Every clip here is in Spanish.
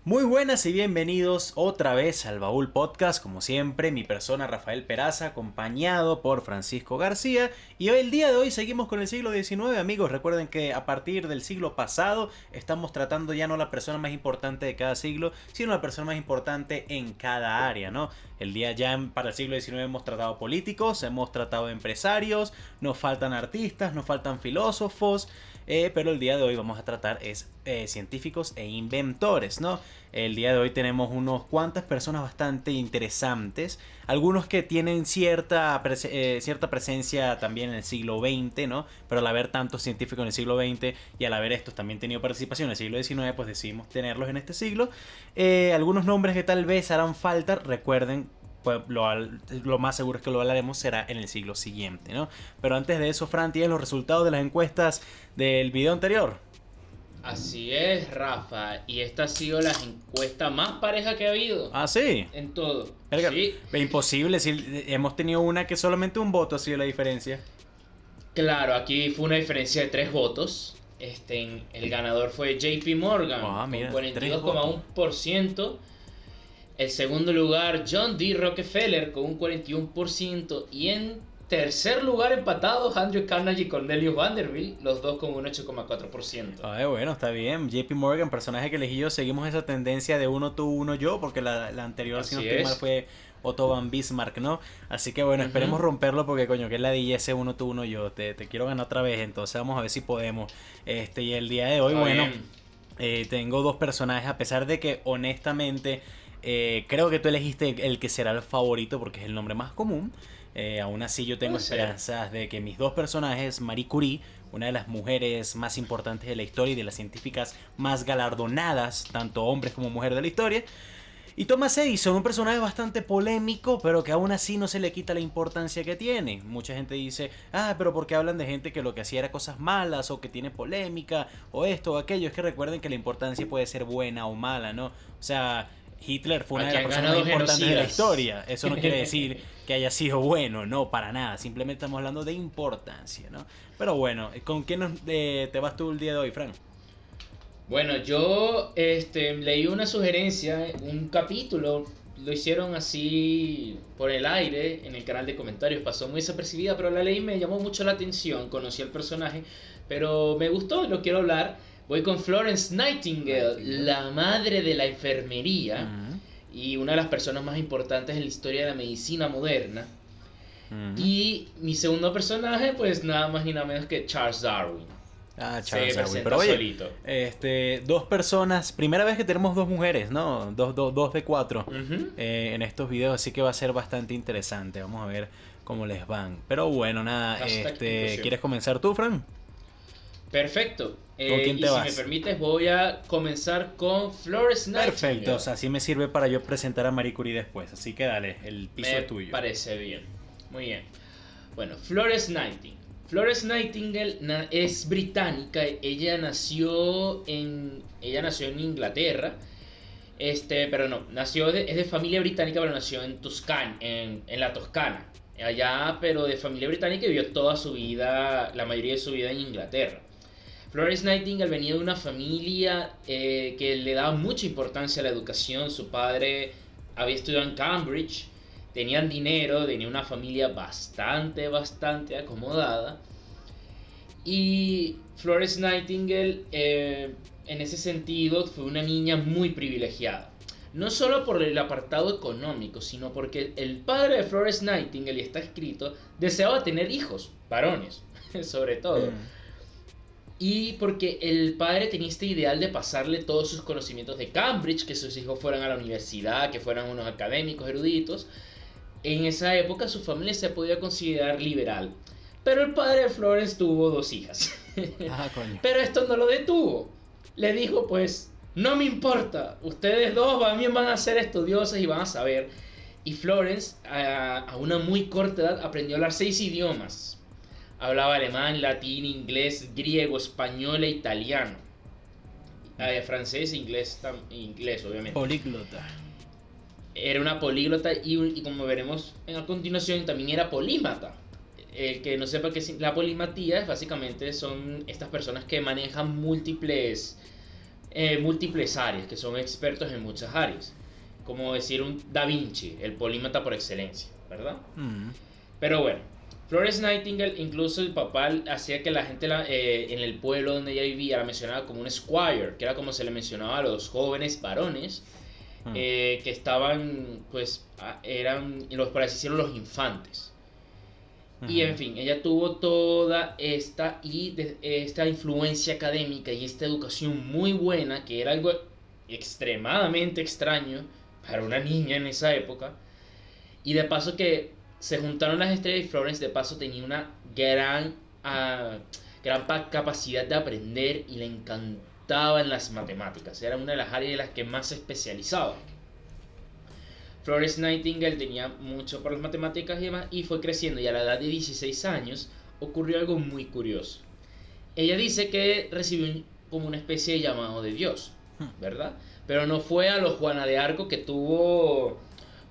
Muy buenas y bienvenidos otra vez al Baúl Podcast, como siempre, mi persona Rafael Peraza, acompañado por Francisco García. Y hoy, el día de hoy, seguimos con el siglo XIX, amigos. Recuerden que a partir del siglo pasado estamos tratando ya no la persona más importante de cada siglo, sino la persona más importante en cada área, ¿no? El día ya para el siglo XIX hemos tratado políticos, hemos tratado empresarios, nos faltan artistas, nos faltan filósofos, pero el día de hoy vamos a tratar científicos e inventores, ¿no? El día de hoy tenemos unos cuantas personas bastante interesantes, algunos que tienen cierta presencia también en el siglo XX, ¿no? Pero al haber tantos científicos en el siglo XX y al haber estos también tenido participación en el siglo XIX, pues decidimos tenerlos en este siglo. Algunos nombres que tal vez harán falta, recuerden, pues lo más seguro es que lo hablaremos será en el siglo siguiente, ¿no? Pero antes de eso, Fran, ¿tienes los resultados de las encuestas del video anterior? Así es, Rafa, y esta ha sido la encuesta más pareja que ha habido. Ah, sí. En todo. Sí. Imposible, si hemos tenido una que solamente un voto ha sido la diferencia. Claro, aquí fue una diferencia de 3 votos. El ganador fue JP Morgan, mira, con 42,1%. El segundo lugar, John D. Rockefeller, con un 41%. Y en tercer lugar, empatados, Andrew Carnegie y Cornelius Vanderbilt, los dos con un 8,4%. Bueno, está bien. JP Morgan, personaje que elegí yo, seguimos esa tendencia de uno tú, uno yo, porque la anterior, si no estoy mal, fue Otto von Bismarck, ¿no? Así que bueno, esperemos romperlo porque coño, que es la de ese uno tú, uno yo. Te quiero ganar otra vez, entonces vamos a ver si podemos. Y el día de hoy, tengo dos personajes, a pesar de que honestamente creo que tú elegiste el que será el favorito porque es el nombre más común. Aún así yo tengo esperanzas de que mis dos personajes, Marie Curie, una de las mujeres más importantes de la historia y de las científicas más galardonadas, tanto hombres como mujeres de la historia, y Thomas Edison, un personaje bastante polémico, pero que aún así no se le quita la importancia que tiene. Mucha gente dice, pero ¿por qué hablan de gente que lo que hacía era cosas malas, o que tiene polémica, o esto o aquello? Es que recuerden que la importancia puede ser buena o mala, ¿no? O sea, Hitler fue una de las personas más importantes de la historia. Eso no quiere decir que haya sido bueno, no, para nada. Simplemente estamos hablando de importancia, ¿no? Pero bueno, ¿con quién te vas tú el día de hoy, Frank? Bueno, yo leí una sugerencia, un capítulo, lo hicieron así por el aire en el canal de comentarios, pasó muy desapercibida, pero la leí y me llamó mucho la atención, conocí al personaje, pero me gustó y lo quiero hablar. Voy con Florence Nightingale, la madre de la enfermería y una de las personas más importantes en la historia de la medicina moderna. Y mi segundo personaje, pues nada más ni nada menos que Charles Darwin. Charles Darwin. Pero oye, solito. Dos personas, primera vez que tenemos dos mujeres, ¿no? Dos de cuatro en estos videos, así que va a ser bastante interesante. Vamos a ver cómo les van. Pero bueno, nada, ¿quieres comenzar tú, Fran? Perfecto. ¿Con quién te vas? Si me permites, voy a comenzar con Florence Nightingale. Perfecto, o sea, así me sirve para yo presentar a Marie Curie después. Así que dale, el piso es tuyo. Me parece bien. Muy bien. Bueno, Florence Nightingale. Florence Nightingale es británica. Ella nació en Inglaterra. Pero no, es de familia británica, pero nació en Toscana, en la Toscana. Allá, pero de familia británica, y vivió toda su vida, la mayoría de su vida en Inglaterra. Florence Nightingale venía de una familia que le daba mucha importancia a la educación. Su padre había estudiado en Cambridge, tenían dinero, tenía una familia bastante acomodada. Y Florence Nightingale, en ese sentido, fue una niña muy privilegiada. No solo por el apartado económico, sino porque el padre de Florence Nightingale, y está escrito, deseaba tener hijos, varones, sobre todo. Y porque el padre tenía este ideal de pasarle todos sus conocimientos de Cambridge, que sus hijos fueran a la universidad, que fueran unos académicos eruditos. En esa época su familia se podía considerar liberal. Pero el padre de Florence tuvo 2 hijas. Coño. Pero esto no lo detuvo. Le dijo, pues, no me importa, ustedes dos también van a ser estudiosas y van a saber. Y Florence, a una muy corta edad, aprendió a hablar 6 idiomas. Hablaba alemán, latín, inglés, griego, español e italiano. Francés, inglés, obviamente. Políglota. Era una políglota y como veremos a continuación, también era polímata. El que no sepa qué es la polimatía, básicamente son estas personas que manejan múltiples múltiples áreas, que son expertos en muchas áreas. Como decir un Da Vinci, el polímata por excelencia, ¿verdad? Pero bueno, Florence Nightingale, incluso el papá hacía que la gente en el pueblo donde ella vivía la mencionaba como un squire, que era como se le mencionaba a los jóvenes varones que estaban, pues, eran, por así decirlo, los infantes. Y en fin, ella tuvo toda esta influencia académica y esta educación muy buena, que era algo extremadamente extraño para una niña en esa época. Y de paso que se juntaron las estrellas y Florence de paso tenía una gran capacidad de aprender y le encantaban las matemáticas. Era una de las áreas de las que más se especializaba. Florence Nightingale tenía mucho por las matemáticas y demás, y fue creciendo, y a la edad de 16 años ocurrió algo muy curioso. Ella dice que recibió como una especie de llamado de Dios, ¿verdad? Pero no fue a lo Juana de Arco, que tuvo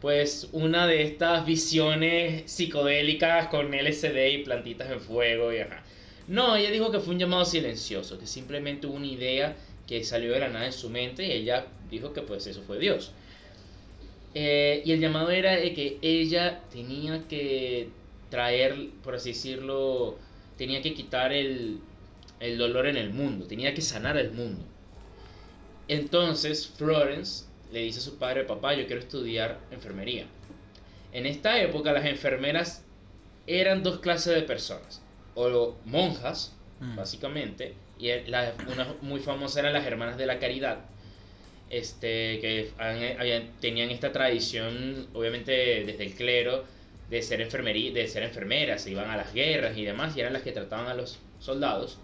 pues una de estas visiones psicodélicas con LSD y plantitas en fuego y ajá. No, ella dijo que fue un llamado silencioso, que simplemente hubo una idea que salió de la nada en su mente y ella dijo que pues eso fue Dios. Y el llamado era de que ella tenía que traer, por así decirlo, tenía que quitar el dolor en el mundo, tenía que sanar el mundo. Entonces Florence le dice a su padre: papá, yo quiero estudiar enfermería. En esta época las enfermeras eran dos clases de personas, o monjas, básicamente, y una muy famosa eran las hermanas de la caridad, que tenían esta tradición, obviamente desde el clero, de ser enfermeras, se iban a las guerras y demás, y eran las que trataban a los soldados.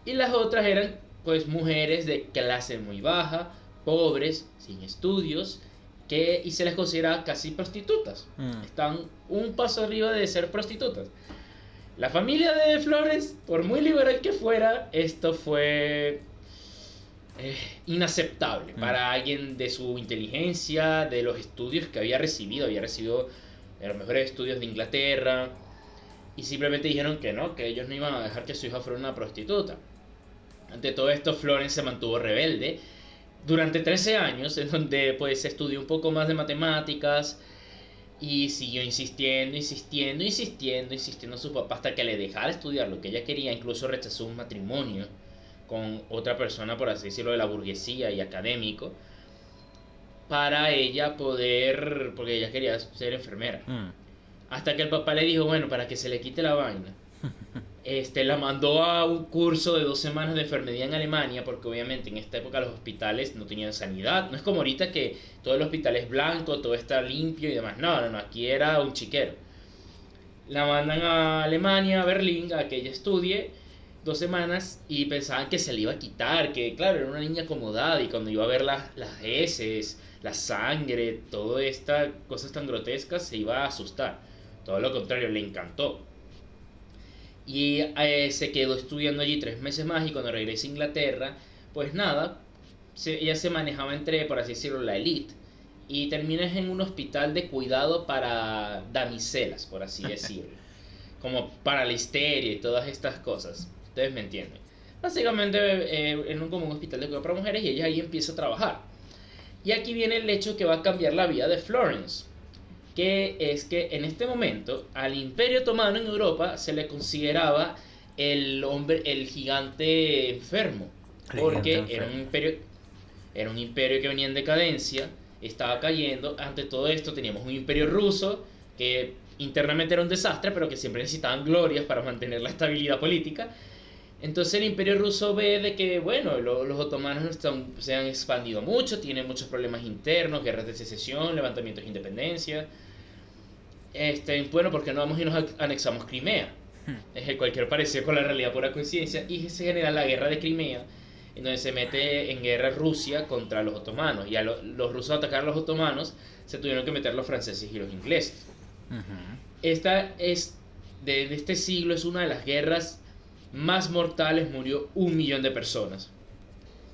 Y las otras eran pues mujeres de clase muy baja, pobres, sin estudios, y se les considera casi prostitutas. Están un paso arriba de ser prostitutas. La familia de Florence, por muy liberal que fuera, esto fue inaceptable para alguien de su inteligencia, de los estudios que había recibido de los mejores estudios de Inglaterra, y simplemente dijeron que no, que ellos no iban a dejar que su hija fuera una prostituta. Ante todo esto, Florence se mantuvo rebelde durante 13 años, en donde pues estudió un poco más de matemáticas y siguió insistiendo a su papá hasta que le dejara estudiar lo que ella quería. Incluso rechazó un matrimonio con otra persona, por así decirlo, de la burguesía y académico, para ella poder, porque ella quería ser enfermera. Hasta que el papá le dijo, bueno, para que se le quite la vaina, la mandó a un curso de 2 semanas de enfermería en Alemania, porque obviamente en esta época los hospitales no tenían sanidad. No es como ahorita que todo el hospital es blanco, todo está limpio y demás. No, aquí era un chiquero. La mandan a Alemania, a Berlín, a que ella estudie 2 semanas, y pensaban que se le iba a quitar, que claro, era una niña acomodada, y cuando iba a ver las heces, la sangre, todas estas cosas tan grotescas, se iba a asustar. Todo lo contrario, le encantó. Y se quedó estudiando allí 3 meses más, y cuando regresa a Inglaterra, pues nada, ella se manejaba entre, por así decirlo, la élite, y termina en un hospital de cuidado para damiselas, por así decirlo, como para la histeria y todas estas cosas. Ustedes me entienden. Básicamente como un hospital de cuidado para mujeres, y ella ahí empieza a trabajar. Y aquí viene el hecho que va a cambiar la vida de Florence, que es que en este momento al Imperio Otomano en Europa se le consideraba el gigante enfermo, porque era un imperio que venía en decadencia, estaba cayendo. Ante todo esto teníamos un imperio ruso que internamente era un desastre, pero que siempre necesitaban glorias para mantener la estabilidad política. Entonces el imperio ruso ve de que, bueno, los otomanos se han expandido mucho, tienen muchos problemas internos, guerras de secesión, levantamientos de independencia. Bueno, ¿por qué no vamos y nos anexamos Crimea? Cualquier parecido con la realidad, pura coincidencia. Y se genera la guerra de Crimea, en donde se mete en guerra Rusia contra los otomanos. Y a los rusos atacar a los otomanos, se tuvieron que meter los franceses y los ingleses. Esta es, de este siglo, es una de las guerras más mortales. Murió 1 millón de personas.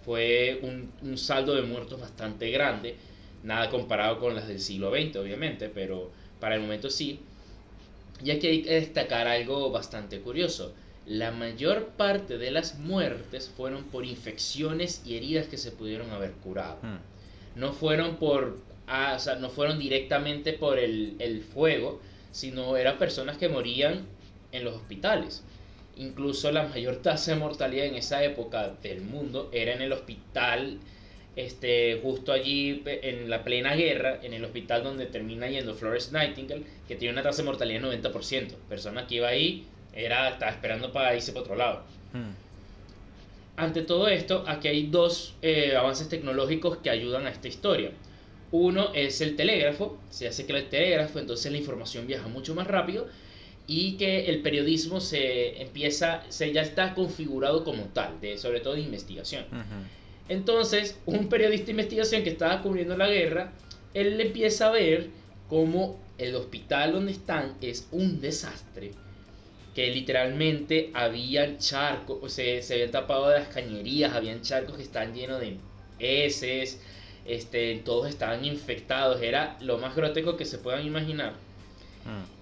Fue un saldo de muertos bastante grande, nada comparado con las del siglo XX, obviamente, pero para el momento sí. Y aquí hay que destacar algo bastante curioso, la mayor parte de las muertes fueron por infecciones y heridas que se pudieron haber curado. No fueron o sea, no fueron directamente por el fuego, sino eran personas que morían en los hospitales. Incluso la mayor tasa de mortalidad en esa época del mundo era en el hospital, justo allí en la plena guerra, en el hospital donde termina yendo Florence Nightingale, que tiene una tasa de mortalidad del 90%. Persona que iba ahí estaba esperando para irse para otro lado. Ante todo esto, aquí hay dos avances tecnológicos que ayudan a esta historia. Uno es el telégrafo. Se hace que el telégrafo, entonces la información viaja mucho más rápido, y que el periodismo ya está configurado como tal, sobre todo de investigación. Entonces, un periodista de investigación que estaba cubriendo la guerra, él empieza a ver cómo el hospital donde están es un desastre, que literalmente habían charcos, o sea, se habían tapado de las cañerías, habían charcos que estaban llenos de heces, todos estaban infectados, era lo más grotesco que se puedan imaginar.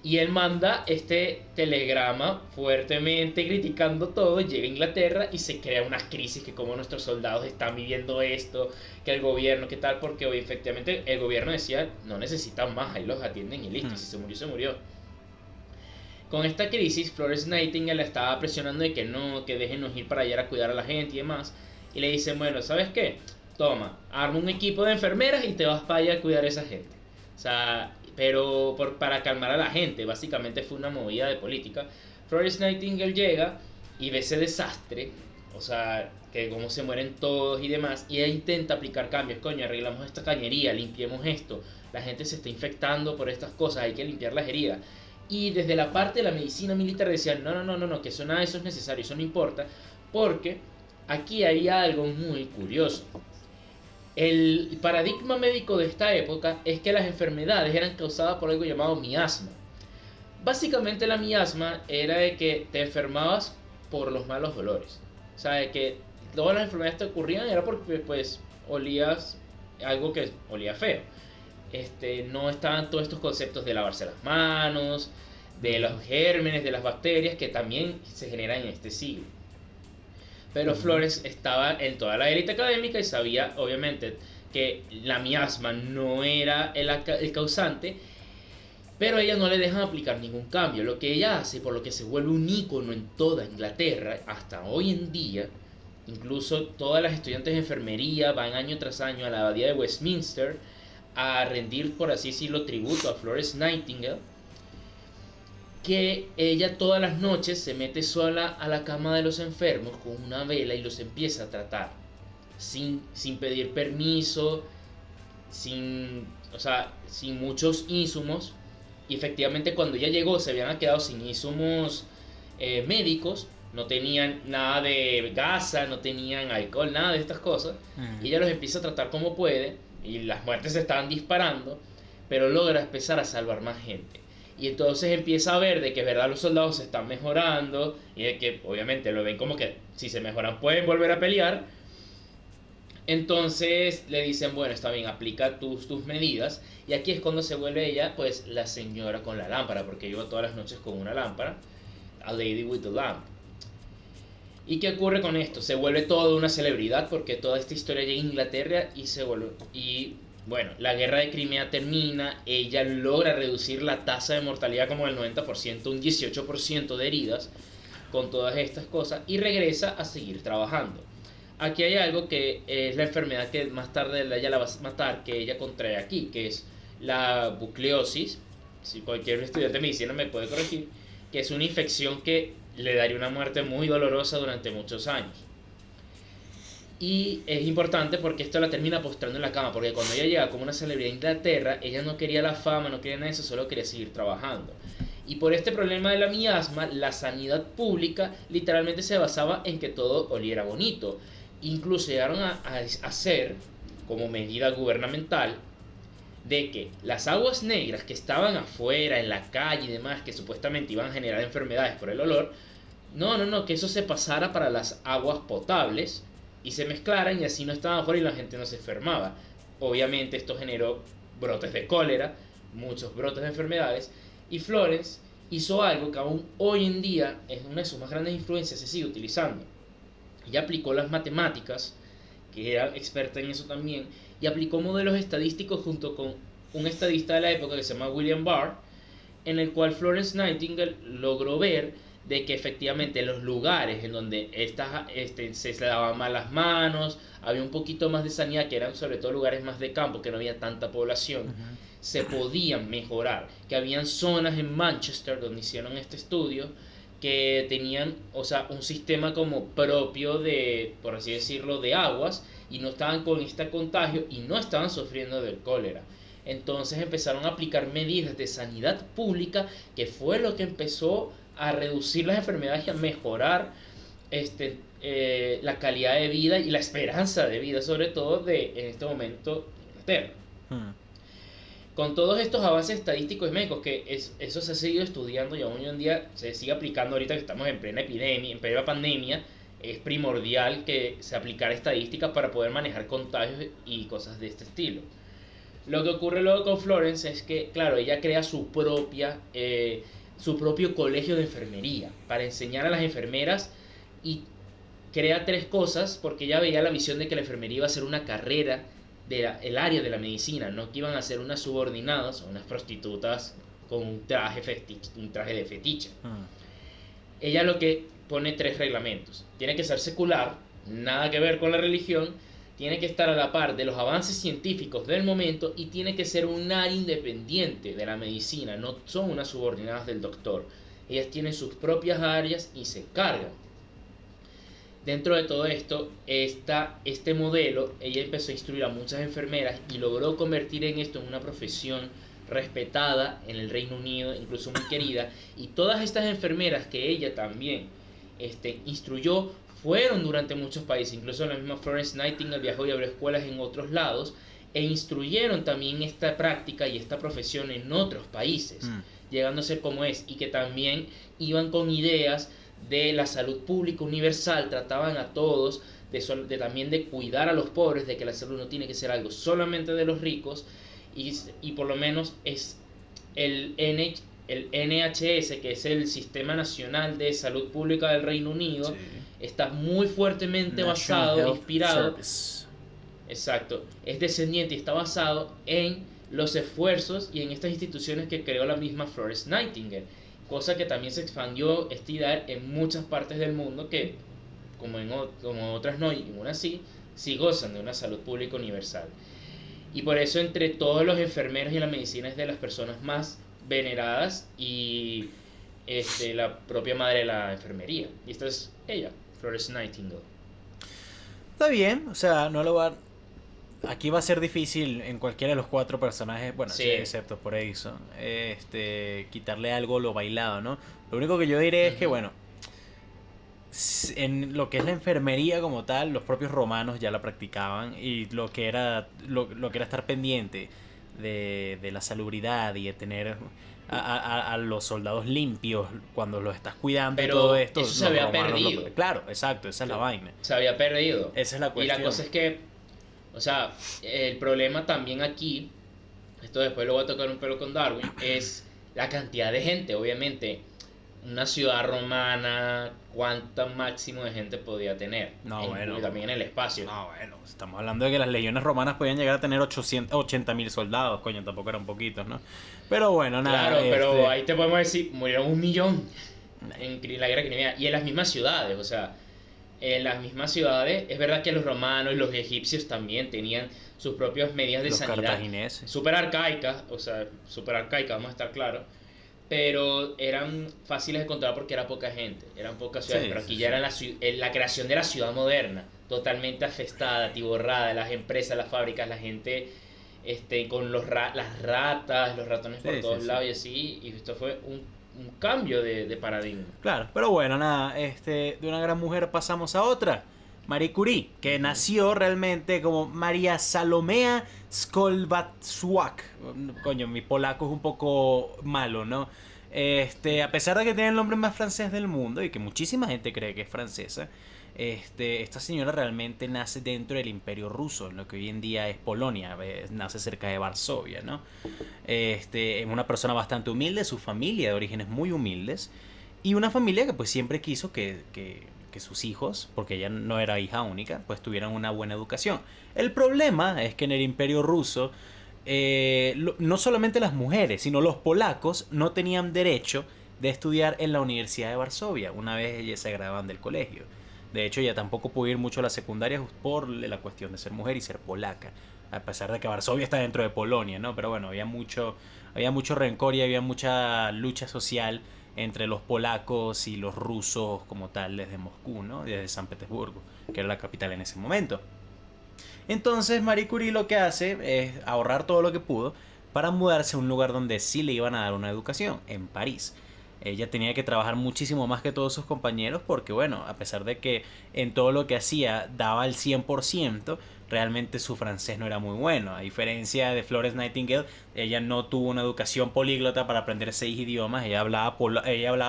Y él manda este telegrama fuertemente criticando todo, llega a Inglaterra y se crea una crisis, que como nuestros soldados están viviendo esto, que el gobierno, qué tal, porque hoy efectivamente el gobierno decía, no necesitan más, ahí los atienden y listo, si se murió, se murió. Con esta crisis, Florence Nightingale la estaba presionando de que no, que déjenos ir para allá a cuidar a la gente y demás, y le dicen, bueno, ¿sabes qué? Toma, arma un equipo de enfermeras y te vas para allá a cuidar a esa gente. O sea, pero para calmar a la gente, básicamente fue una movida de política. Florence Nightingale llega y ve ese desastre, o sea, que cómo se mueren todos y demás, y ella intenta aplicar cambios. Coño, arreglamos esta cañería, limpiemos esto, la gente se está infectando por estas cosas, hay que limpiar las heridas. Y desde la parte de la medicina militar decían, no, que nada de eso es necesario, eso no importa, porque aquí hay algo muy curioso. El paradigma médico de esta época es que las enfermedades eran causadas por algo llamado miasma. Básicamente la miasma era de que te enfermabas por los malos olores. O sea, de que todas las enfermedades te ocurrían era porque pues olías algo que olía feo. No estaban todos estos conceptos de lavarse las manos, de los gérmenes, de las bacterias que también se generan en este siglo. Pero Florence estaba en toda la élite académica y sabía, obviamente, que la miasma no era el causante, pero ella no le dejan aplicar ningún cambio. Lo que ella hace, por lo que se vuelve un ícono en toda Inglaterra, hasta hoy en día, incluso todas las estudiantes de enfermería van año tras año a la abadía de Westminster a rendir, por así decirlo, tributo a Florence Nightingale, que ella todas las noches se mete sola a la cama de los enfermos con una vela y los empieza a tratar sin pedir permiso, sin muchos insumos. Y efectivamente cuando ella llegó se habían quedado sin insumos médicos, no tenían nada de gasa, no tenían alcohol, nada de estas cosas, y ella los empieza a tratar como puede, y las muertes se estaban disparando, pero logra empezar a salvar más gente. Y entonces empieza a ver de que es verdad los soldados se están mejorando, y de que obviamente lo ven como que si se mejoran pueden volver a pelear. Entonces le dicen, bueno, está bien, aplica tus medidas. Y aquí es cuando se vuelve ella pues la señora con la lámpara, porque iba todas las noches con una lámpara, a lady with the lamp. ¿Y qué ocurre con esto? Se vuelve toda una celebridad, porque toda esta historia llega a Inglaterra y bueno, la guerra de Crimea termina, ella logra reducir la tasa de mortalidad como del 90%, un 18% de heridas con todas estas cosas, y regresa a seguir trabajando. Aquí hay algo que es la enfermedad que más tarde ella la va a matar, que ella contrae aquí, que es la bucleosis. Si cualquier estudiante de medicina me puede corregir, que es una infección que le daría una muerte muy dolorosa durante muchos años. Y es importante porque esto la termina postrando en la cama, porque cuando ella llega como una celebridad a Inglaterra, ella no quería la fama, no quería nada de eso, solo quería seguir trabajando. Y por este problema de la miasma, la sanidad pública literalmente se basaba en que todo oliera bonito. Incluso llegaron a hacer, como medida gubernamental, de que las aguas negras que estaban afuera, en la calle y demás, que supuestamente iban a generar enfermedades por el olor, que eso se pasara para las aguas potables y se mezclaran, y así no estaban afuera y la gente no se enfermaba. Obviamente esto generó brotes de cólera, muchos brotes de enfermedades, y Florence hizo algo que aún hoy en día es una de sus más grandes influencias, se sigue utilizando. Ella aplicó las matemáticas, que era experta en eso también, y aplicó modelos estadísticos junto con un estadista de la época que se llama William Barr, en el cual Florence Nightingale logró ver de que efectivamente los lugares en donde se lavaban mal las manos, había un poquito más de sanidad, que eran sobre todo lugares más de campo, que no había tanta población, se podían mejorar, que habían zonas en Manchester donde hicieron este estudio que tenían, o sea, un sistema como propio de, por así decirlo, de aguas, y no estaban con este contagio y no estaban sufriendo del cólera. Entonces empezaron a aplicar medidas de sanidad pública, que fue lo que empezó a reducir las enfermedades y a mejorar la calidad de vida y la esperanza de vida, sobre todo en este momento de Inglaterra. Con todos estos avances estadísticos y médicos, que eso se ha seguido estudiando y aún hoy en día se sigue aplicando, ahorita que estamos en plena epidemia, en plena pandemia, es primordial que se aplicara estadísticas para poder manejar contagios y cosas de este estilo. Lo que ocurre luego con Florence es que, claro, ella crea su propio colegio de enfermería para enseñar a las enfermeras, y crea 3 cosas porque ella veía la visión de que la enfermería iba a ser una carrera del área de la medicina, no que iban a ser unas subordinadas o unas prostitutas con un traje de fetiche. Ella lo que pone 3 reglamentos: tiene que ser secular, nada que ver con la religión, tiene que estar a la par de los avances científicos del momento, y tiene que ser un área independiente de la medicina, no son unas subordinadas del doctor. Ellas tienen sus propias áreas y se cargan. Dentro de todo esto, este modelo, ella empezó a instruir a muchas enfermeras y logró convertir esto en una profesión respetada en el Reino Unido, incluso muy querida. Y todas estas enfermeras que ella también instruyó fueron durante muchos países, incluso la misma Florence Nightingale viajó y abrió escuelas en otros lados, e instruyeron también esta práctica y esta profesión en otros países, llegando a ser como es, y que también iban con ideas de la salud pública universal, trataban a todos también de cuidar a los pobres, de que la salud no tiene que ser algo solamente de los ricos, y por lo menos es el NHS, que es el Sistema Nacional de Salud Pública del Reino Unido, sí, está muy fuertemente basado, inspirado, Service. Exacto, es descendiente y está basado en los esfuerzos y en estas instituciones que creó la misma Florence Nightingale, cosa que también se expandió esta idea en muchas partes del mundo, que como otras no, y unas sí gozan de una salud pública universal. Y por eso entre todos los enfermeros y la medicina es de las personas más veneradas, y la propia madre de la enfermería. Y esta es ella, Florence Nightingale. Está bien, o sea, no lo va... Aquí va a ser difícil en cualquiera de los 4 personajes, bueno, sí, excepto por Edison, quitarle algo lo bailado, ¿no? Lo único que yo diré es que, bueno, en lo que es la enfermería como tal, los propios romanos ya la practicaban, y lo que era estar pendiente de la salubridad y de tener a los soldados limpios cuando los estás cuidando. Pero todo esto, eso se había perdido. Claro, exacto, esa es la vaina. Se había perdido. Esa es la cuestión. Y la cosa es que, o sea, el problema también aquí, esto después lo voy a tocar un pelo con Darwin, es la cantidad de gente. Obviamente, una ciudad romana, ¿cuánto máximo de gente podía tener? Y también en el espacio. No, bueno, estamos hablando de que las legiones romanas podían llegar a tener 80.000 soldados, coño, tampoco eran poquitos, ¿no? Pero bueno, nada. Claro, pero ahí te podemos decir, murieron 1 millón en la guerra de Crimea, y en las mismas ciudades, o sea, en las mismas ciudades, es verdad que los romanos y los egipcios también tenían sus propias medidas de sanidad. Los cartagineses. Súper arcaicas, vamos a estar claros. Pero eran fáciles de controlar porque era poca gente, eran pocas ciudades. Pero aquí ya era la creación de la ciudad moderna, totalmente afestada, atiborrada, las empresas, las fábricas, la gente con las ratas, los ratones por todos lados y así. Y esto fue un cambio de paradigma. Claro, pero bueno, nada, de una gran mujer pasamos a otra. Marie Curie, que nació realmente como María Salomea Skolwaczak. Coño, mi polaco es un poco malo, ¿no? A pesar de que tiene el nombre más francés del mundo y que muchísima gente cree que es francesa, esta señora realmente nace dentro del Imperio Ruso, en lo que hoy en día es Polonia, nace cerca de Varsovia, ¿no? Es una persona bastante humilde, su familia de orígenes muy humildes, y una familia que pues siempre quiso que sus hijos, porque ella no era hija única, pues tuvieran una buena educación. El problema es que en el Imperio Ruso, no solamente las mujeres, sino los polacos no tenían derecho de estudiar en la Universidad de Varsovia una vez ellas se graduaban del colegio. De hecho, ella tampoco pudo ir mucho a la secundaria por la cuestión de ser mujer y ser polaca. A pesar de que Varsovia está dentro de Polonia, ¿no? Pero bueno, había mucho rencor y había mucha lucha social entre los polacos y los rusos como tal desde Moscú, ¿no? Desde San Petersburgo, que era la capital en ese momento. Entonces Marie Curie lo que hace es ahorrar todo lo que pudo para mudarse a un lugar donde sí le iban a dar una educación, en París. Ella tenía que trabajar muchísimo más que todos sus compañeros porque, bueno, a pesar de que en todo lo que hacía daba el 100%, realmente su francés no era muy bueno. A diferencia de Florence Nightingale, ella no tuvo una educación políglota para aprender 6 idiomas. Ella hablaba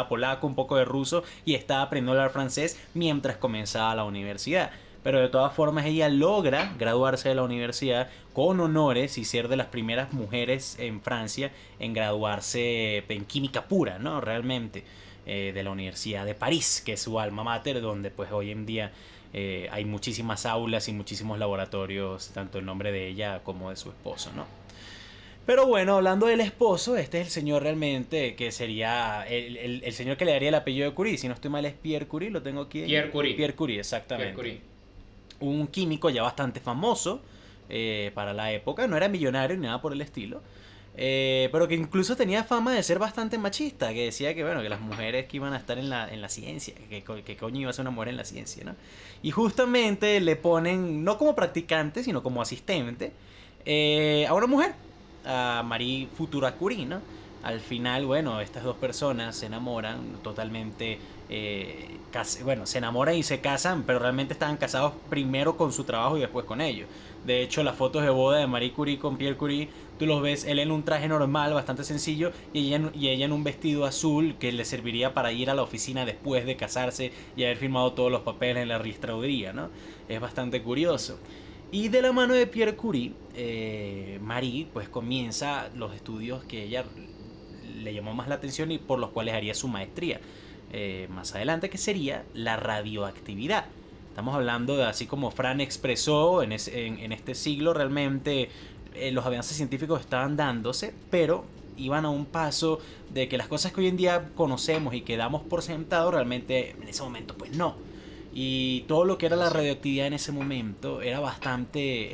polaco, un poco de ruso y estaba aprendiendo a hablar francés mientras comenzaba la universidad. Pero de todas formas ella logra graduarse de la universidad con honores y ser de las primeras mujeres en Francia en graduarse en química pura, ¿no? Realmente, de la Universidad de París, que es su alma mater, donde pues hoy en día hay muchísimas aulas y muchísimos laboratorios, tanto en nombre de ella como de su esposo, ¿no? Pero bueno, hablando del esposo, este es el señor realmente que sería el señor que le daría el apellido de Curie. Si no estoy mal es Pierre Curie, lo tengo aquí. Pierre Curie. Pierre Curie, exactamente. Pierre Curie. Un químico ya bastante famoso para la época, no era millonario ni nada por el estilo, pero que incluso tenía fama de ser bastante machista, que decía que bueno, que las mujeres que iban a estar en la ciencia, que coño iba a ser una mujer en la ciencia, ¿no? Y justamente le ponen, no como practicante, sino como asistente, a una mujer, a Marie Futura Curie, ¿no? Al final, bueno, estas dos personas se enamoran totalmente, bueno, se enamoran y se casan, pero realmente estaban casados primero con su trabajo y después con ellos. De hecho, las fotos de boda de Marie Curie con Pierre Curie, tú los ves, él en un traje normal, bastante sencillo, y ella en un vestido azul que le serviría para ir a la oficina después de casarse y haber firmado todos los papeles en la registraduría, ¿no? Es bastante curioso. Y de la mano de Pierre Curie, Marie pues comienza los estudios que ella le llamó más la atención y por los cuales haría su maestría más adelante, que sería la radioactividad. Estamos hablando de, así como Fran expresó en este siglo, realmente los avances científicos estaban dándose, pero iban a un paso de que las cosas que hoy en día conocemos y que damos por sentado, realmente en ese momento pues no. Y todo lo que era la radioactividad en ese momento era bastante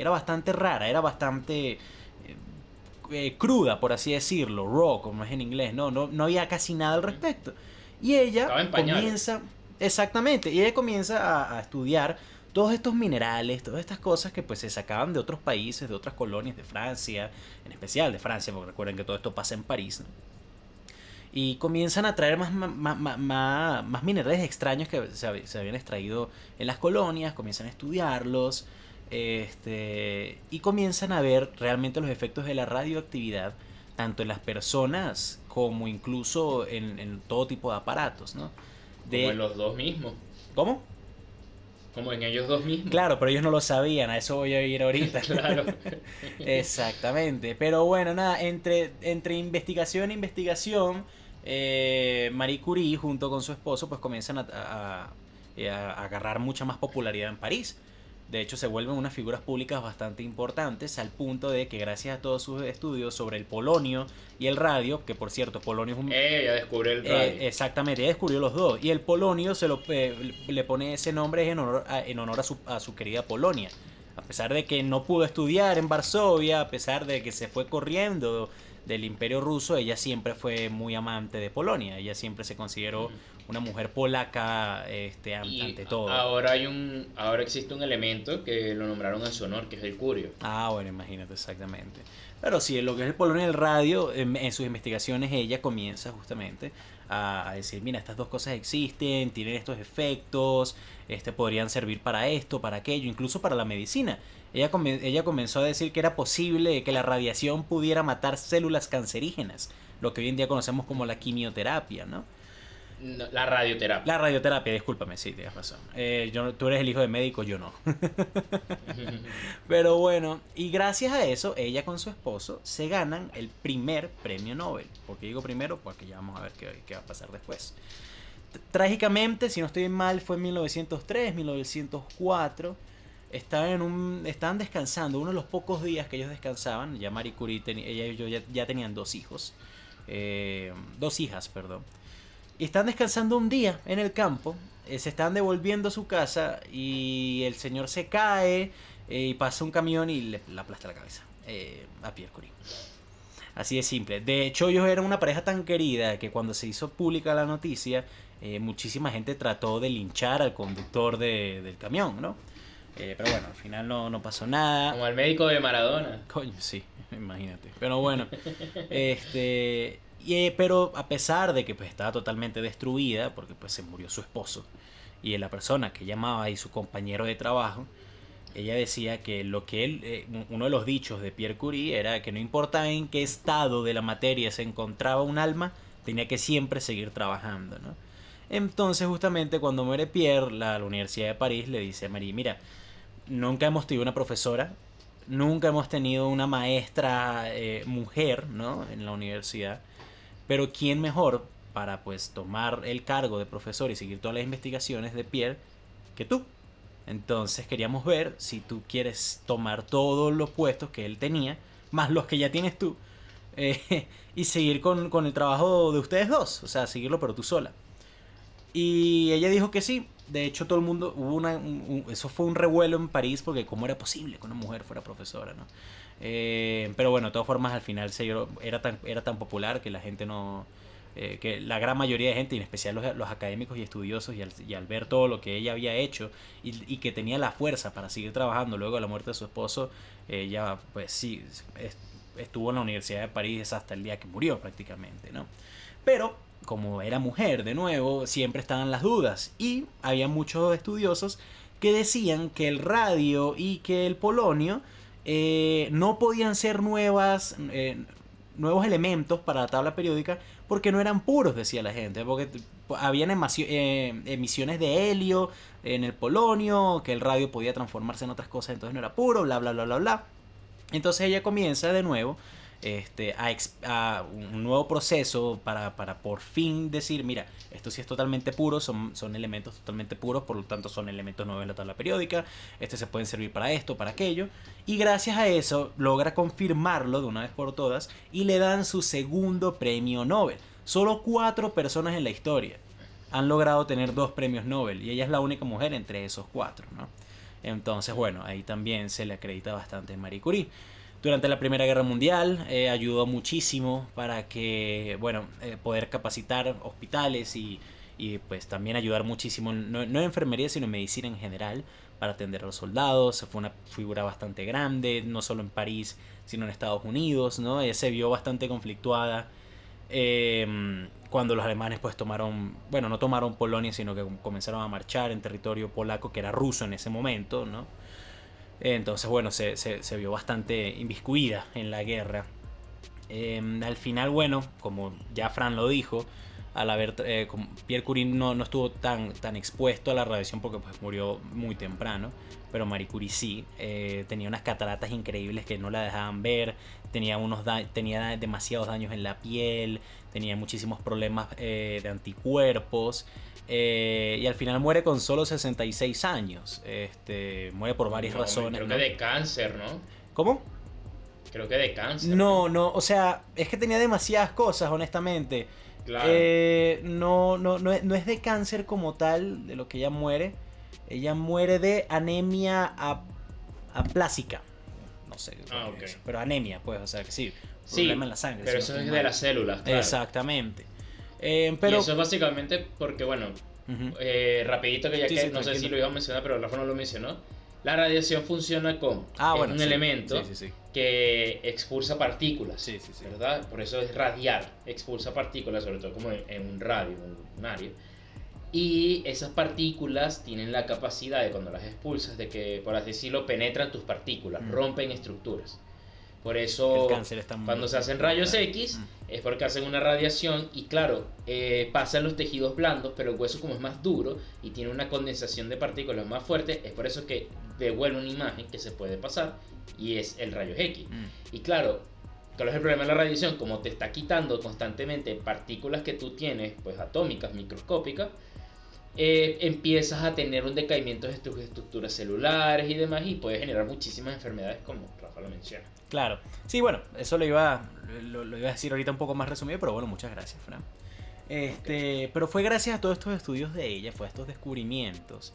rara, era bastante cruda, por así decirlo, raw, como es en inglés, no había casi nada al respecto. Y ella comienza, exactamente, y ella comienza a estudiar todos estos minerales, todas estas cosas que pues se sacaban de otros países, de otras colonias de Francia, en especial de Francia, porque recuerden que todo esto pasa en París, ¿no? Y comienzan a traer más minerales extraños que se habían extraído en las colonias, comienzan a estudiarlos, y comienzan a ver realmente los efectos de la radioactividad tanto en las personas como incluso en todo tipo de aparatos, ¿no? Como en los dos mismos. ¿Cómo? Como en ellos dos mismos. Claro, pero ellos no lo sabían, a eso voy a ir ahorita. Claro. Exactamente. Pero bueno, nada, entre investigación e investigación, Marie Curie junto con su esposo pues comienzan a agarrar mucha más popularidad en París. De hecho, se vuelven unas figuras públicas bastante importantes al punto de que gracias a todos sus estudios sobre el polonio y el radio, que por cierto, polonio es un... Ella descubrió el radio. Exactamente, ella descubrió los dos. Y el polonio le pone ese nombre en honor a su querida Polonia. A pesar de que no pudo estudiar en Varsovia, a pesar de que se fue corriendo del Imperio Ruso, ella siempre fue muy amante de Polonia. Ella siempre se consideró una mujer polaca ante todo. Ahora existe un elemento que lo nombraron en su honor, que es el curio. Ah, bueno, imagínate, exactamente. Pero sí, lo que es el polonio y el radio, en sus investigaciones ella comienza justamente a decir, mira, estas dos cosas existen, tienen estos efectos, podrían servir para esto, para aquello, incluso para la medicina. Ella comenzó a decir que era posible que la radiación pudiera matar células cancerígenas, lo que hoy en día conocemos como la quimioterapia, ¿no? No, la radioterapia. La radioterapia, discúlpame, sí, tienes razón. Tú eres el hijo de médico, yo no. Pero bueno, y gracias a eso, ella con su esposo se ganan el primer premio Nobel. ¿Por qué digo primero? Porque ya vamos a ver qué va a pasar después. Trágicamente, si no estoy mal, fue en 1903, 1904. Estaban descansando, uno de los pocos días que ellos descansaban. Ya Marie Curie, ella y yo ya tenían 2 hijos. 2 hijas, perdón. Y están descansando un día en el campo. Se están devolviendo a su casa y el señor se cae y pasa un camión y le aplasta la cabeza a Pierre Curie. Así de simple. De hecho, ellos eran una pareja tan querida que cuando se hizo pública la noticia, muchísima gente trató de linchar al conductor del camión, ¿no? Pero bueno, al final no pasó nada. Como el médico de Maradona. Coño, sí, imagínate. Pero bueno, pero a pesar de que pues estaba totalmente destruida, porque pues se murió su esposo y la persona que llamaba y su compañero de trabajo, ella decía que uno de los dichos de Pierre Curie era que no importa en qué estado de la materia se encontraba un alma, tenía que siempre seguir trabajando, ¿no? Entonces justamente cuando muere Pierre, la Universidad de París le dice a Marie, mira, nunca hemos tenido una profesora, nunca hemos tenido una maestra mujer, ¿no? En la universidad. Pero ¿quién mejor para pues tomar el cargo de profesor y seguir todas las investigaciones de Pierre que tú? Entonces queríamos ver si tú quieres tomar todos los puestos que él tenía, más los que ya tienes tú, y seguir con el trabajo de ustedes dos, o sea, seguirlo pero tú sola. Y ella dijo que sí. De hecho, todo el mundo, eso fue un revuelo en París porque cómo era posible que una mujer fuera profesora, ¿no? Pero bueno, de todas formas, al final era tan popular que la gente que la gran mayoría de gente, y en especial los académicos y estudiosos, y al ver todo lo que ella había hecho y que tenía la fuerza para seguir trabajando luego de la muerte de su esposo, ella pues sí, estuvo en la Universidad de París hasta el día que murió prácticamente, ¿no? Pero como era mujer, de nuevo, siempre estaban las dudas. Y había muchos estudiosos que decían que el radio y que el polonio no podían ser nuevos elementos para la tabla periódica porque no eran puros, decía la gente. Porque habían emisiones de helio en el polonio, que el radio podía transformarse en otras cosas, entonces no era puro, bla, bla, bla, bla, bla. Entonces ella comienza de nuevo a un nuevo proceso para por fin decir, mira, esto sí es totalmente puro, son elementos totalmente puros, por lo tanto son elementos nuevos en la tabla periódica, se pueden servir para esto, para aquello, y gracias a eso logra confirmarlo de una vez por todas y le dan su segundo premio Nobel. Solo 4 personas en la historia han logrado tener 2 premios Nobel y ella es la única mujer entre esos 4, ¿no? Entonces, bueno, ahí también se le acredita bastante a Marie Curie. Durante la Primera Guerra Mundial ayudó muchísimo para que, poder capacitar hospitales y pues también ayudar muchísimo, no en enfermería, sino en medicina en general, para atender a los soldados. Fue una figura bastante grande, no solo en París, sino en Estados Unidos, ¿no? Ella se vio bastante conflictuada cuando los alemanes pues no tomaron Polonia, sino que comenzaron a marchar en territorio polaco, que era ruso en ese momento, ¿no? Entonces, bueno, se vio bastante inmiscuida en la guerra. Al final, bueno, como ya Fran lo dijo, al haber Pierre Curie no estuvo tan expuesto a la radiación porque pues murió muy temprano, pero Marie Curie sí. Tenía unas cataratas increíbles que no la dejaban ver, tenía demasiados daños en la piel, tenía muchísimos problemas de anticuerpos. Y al final muere con solo 66 años. Muere por varias razones. Creo que de cáncer, ¿no? ¿Cómo? Creo que de cáncer. No, o sea, es que tenía demasiadas cosas, honestamente. Claro. No es de cáncer como tal, de lo que ella muere. Ella muere de anemia aplásica. No sé qué es eso, pero anemia, pues, o sea que sí. Problema en la sangre. Pero eso es de las células, claro. Exactamente. Pero... Y eso es básicamente porque, rapidito que no sé si lo iba a mencionar, pero Rafa no lo mencionó. La radiación funciona como un elemento que expulsa partículas, ¿verdad? Por eso es radiar, expulsa partículas, sobre todo como en un radio, un área. Y esas partículas tienen la capacidad de, cuando las expulsas, de que, por así decirlo, penetran tus partículas, rompen estructuras. Por eso el cáncer está cuando se hacen rayos X es porque hacen una radiación y claro, pasan los tejidos blandos, pero el hueso como es más duro y tiene una condensación de partículas más fuerte, es por eso que devuelve una imagen que se puede pasar y es el rayos X. Y claro, ¿cuál es el problema de la radiación? Como te está quitando constantemente partículas que tú tienes, pues atómicas, microscópicas, empiezas a tener un decaimiento de tus estructuras celulares y demás y puede generar muchísimas enfermedades como Rafa lo menciona. Claro, sí, bueno, eso lo iba a decir ahorita un poco más resumido, pero bueno, muchas gracias, Fran. Pero fue gracias a todos estos estudios de ella, fue a estos descubrimientos,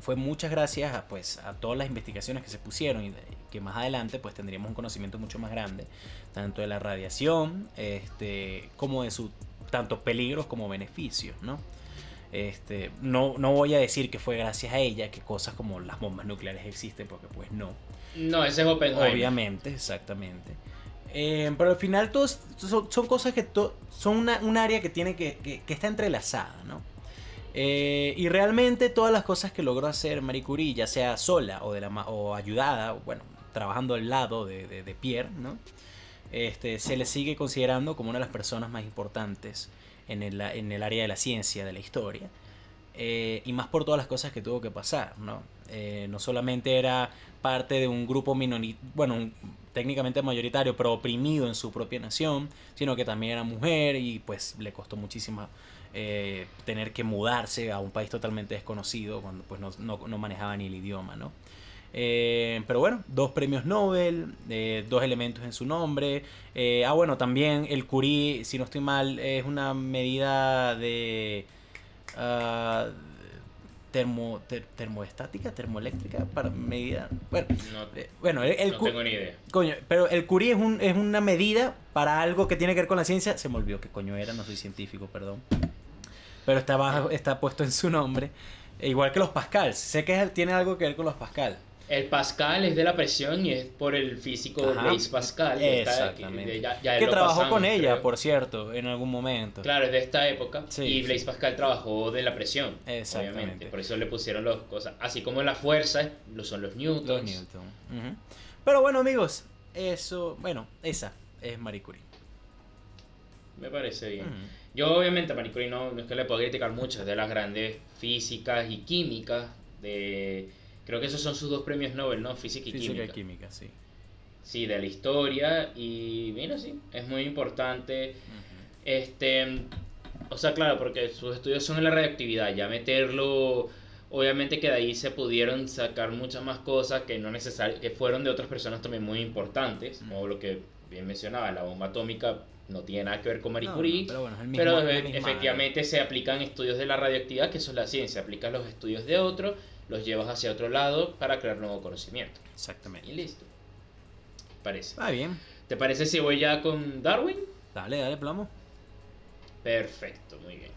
fue muchas gracias a todas las investigaciones que se pusieron y que más adelante pues tendríamos un conocimiento mucho más grande, tanto de la radiación, como de sus tanto peligros como beneficios, ¿no? No voy a decir que fue gracias a ella que cosas como las bombas nucleares existen, porque pues no. No, ese es Oppenheimer. Obviamente, exactamente. Pero al final todos son cosas que son un área que tiene que está entrelazada, ¿no? Y realmente todas las cosas que logró hacer Marie Curie, ya sea sola o ayudada, bueno, trabajando al lado de Pierre, ¿no? Se le sigue considerando como una de las personas más importantes en el área de la ciencia, de la historia. Y más por todas las cosas que tuvo que pasar, ¿no? No solamente era parte de un grupo técnicamente mayoritario, pero oprimido en su propia nación, sino que también era mujer y pues le costó muchísimo tener que mudarse a un país totalmente desconocido cuando pues no manejaba ni el idioma, ¿no? Pero bueno, 2 premios Nobel, 2 elementos en su nombre. Bueno, también el Curie, si no estoy mal, es una medida de termoestática, termoeléctrica para medida. Bueno, no tengo ni idea. Coño, pero el Curie es una medida para algo que tiene que ver con la ciencia. Se me olvidó qué coño era, no soy científico, perdón. Pero está puesto en su nombre. Igual que los Pascal. Sé que tiene algo que ver con los Pascal. El Pascal es de la presión y es por el físico Blaise Pascal. Exactamente. Que trabajó con ella, creo. Por cierto, en algún momento. Claro, es de esta época. Sí, y Blaise Pascal trabajó de la presión. Exactamente. Obviamente. Por eso le pusieron las cosas. Así como la fuerza son los newtons. Los Newton. Pero bueno, amigos, esa es Marie Curie. Me parece bien. Yo obviamente a Marie Curie no es que le puedo criticar mucho, es de las grandes físicas y químicas creo que esos son sus 2 premios Nobel, ¿no? Física y química. Física y química, sí. Sí, de la historia y mira, sí, es muy importante. O sea, claro, porque sus estudios son en la radioactividad, ya meterlo, obviamente que de ahí se pudieron sacar muchas más cosas que fueron de otras personas también muy importantes, como lo que bien mencionaba, la bomba atómica no tiene nada que ver con Marie Curie, pero efectivamente se aplican estudios de la radioactividad, que eso es la ciencia, aplicas los estudios de otro, los llevas hacia otro lado para crear nuevo conocimiento. Exactamente. Y listo. Parece. Ah, bien. ¿Te parece si voy ya con Darwin? Dale, plomo. Perfecto, muy bien.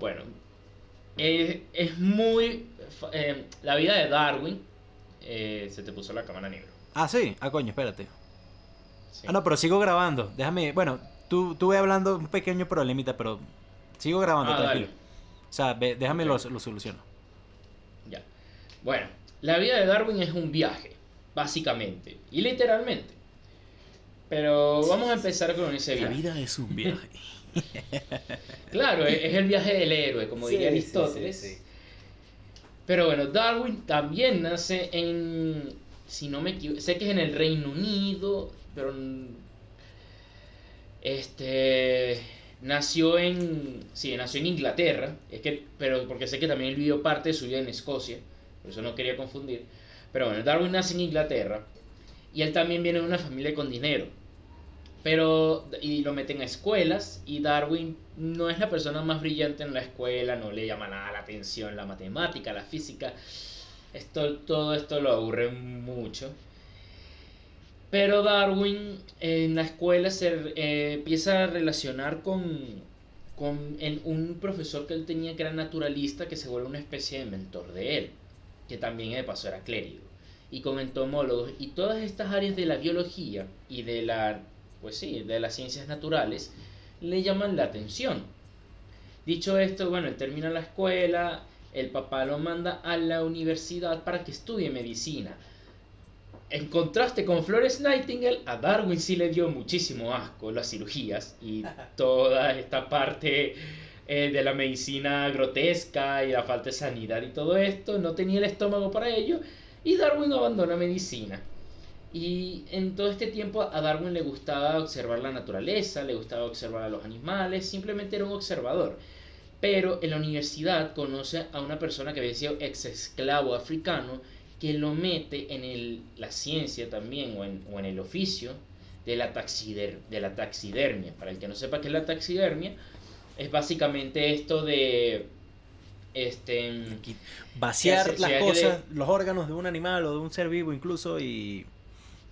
Bueno, es muy... la vida de Darwin... se te puso la cámara negra. Ah, sí. Ah, coño, espérate. Sí. No, pero sigo grabando. Déjame... Bueno, tú voy hablando un pequeño problemita, pero sigo grabando, tranquilo. Dale. O sea, déjame lo soluciono. Ya. Bueno, la vida de Darwin es un viaje, básicamente. Y literalmente. Pero vamos a empezar con ese viaje. La vida es un viaje. Claro, es el viaje del héroe, como diría Aristóteles. Sí. Pero bueno, Darwin también nace en... Si no me equivoco, sé que es en el Reino Unido, pero... nació en Inglaterra, pero porque sé que también él vivió parte de su vida en Escocia, por eso no quería confundir. Pero bueno, Darwin nace en Inglaterra y él también viene de una familia con dinero. Y lo meten a escuelas y Darwin no es la persona más brillante en la escuela, no le llama nada la atención la matemática, la física. Todo esto lo aburre mucho. Pero Darwin en la escuela se empieza a relacionar con un profesor que él tenía que era naturalista, que se vuelve una especie de mentor de él, que también de paso era clérigo, y con entomólogos y todas estas áreas de la biología y de las ciencias naturales le llaman la atención. Dicho esto, bueno, él termina la escuela, el papá lo manda a la universidad para que estudie medicina. En contraste con Florence Nightingale, a Darwin sí le dio muchísimo asco las cirugías y toda esta parte de la medicina grotesca y la falta de sanidad y todo esto. No tenía el estómago para ello y Darwin abandona medicina. Y en todo este tiempo a Darwin le gustaba observar la naturaleza, le gustaba observar a los animales, simplemente era un observador. Pero en la universidad conoce a una persona que había sido ex esclavo africano, que lo mete en la ciencia también, o en el oficio de la taxidermia. Para el que no sepa qué es la taxidermia, es básicamente esto de vaciar las cosas, los órganos de un animal o de un ser vivo incluso, y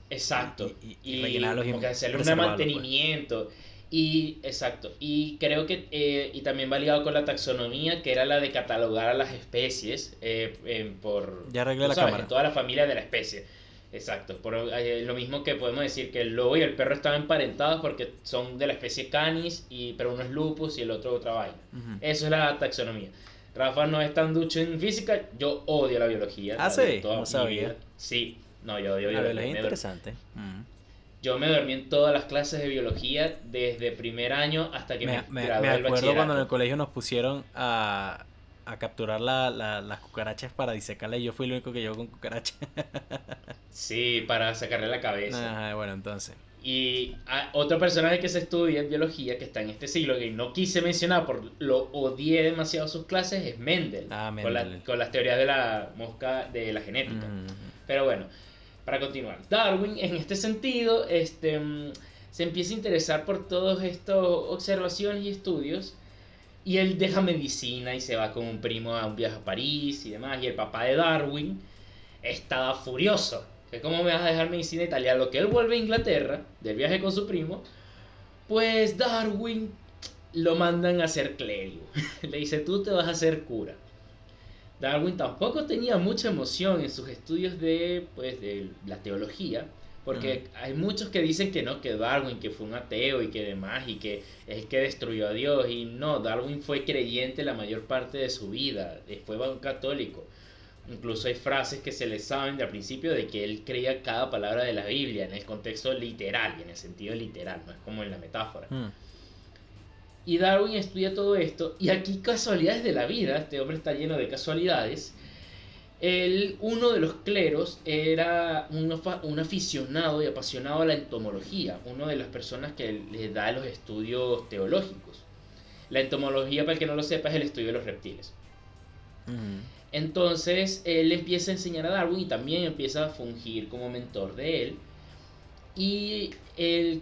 exacto, y rellenarlos, como que hacerle un mantenimiento, pues. Y exacto, y creo que y también va ligado con la taxonomía, que era la de catalogar a las especies por, ya arreglé la cámara, toda la familia de la especie. Exacto, lo mismo que podemos decir que el lobo y el perro estaban emparentados porque son de la especie Canis, pero uno es lupus y el otro otra vaina. Eso es la taxonomía. Rafa no es tan ducho en física, yo odio la biología. Ah, sí, no sabía. Sí, no, yo odio biología. Es interesante. Yo me dormí en todas las clases de biología desde primer año hasta que me gradué del bachillerato. Me acuerdo cuando en el colegio nos pusieron a capturar las cucarachas para disecarlas, y yo fui el único que llegó con cucarachas. Sí, para sacarle la cabeza. Ajá, bueno, entonces. Y otro personaje que se estudia en biología, que está en este siglo, que no quise mencionar porque lo odié demasiado sus clases, es Mendel. Mendel. Con las teorías de la mosca de la genética. Pero bueno, para continuar. Darwin, en este sentido, se empieza a interesar por todas estas observaciones y estudios. Y él deja medicina y se va con un primo a un viaje a París y demás. Y el papá de Darwin estaba furioso. ¿Cómo me vas a dejar medicina italiana? Lo que él vuelve a Inglaterra, del viaje con su primo, pues Darwin lo mandan a ser clérigo. Le dice, tú te vas a hacer cura. Darwin tampoco tenía mucha emoción en sus estudios de la teología, porque hay muchos que dicen que no, que Darwin, que fue un ateo y que demás, y que es el que destruyó a Dios. Y no, Darwin fue creyente la mayor parte de su vida, fue un católico. Incluso hay frases que se le saben de al principio de que él creía cada palabra de la Biblia en el contexto literal y en el sentido literal, no es como en la metáfora. Y Darwin estudia todo esto, y aquí casualidades de la vida, este hombre está lleno de casualidades. Uno de los cleros era un aficionado y apasionado a la entomología, una de las personas que le da los estudios teológicos. La entomología, para el que no lo sepa, es el estudio de los reptiles. Entonces él empieza a enseñar a Darwin y también empieza a fungir como mentor de él. Y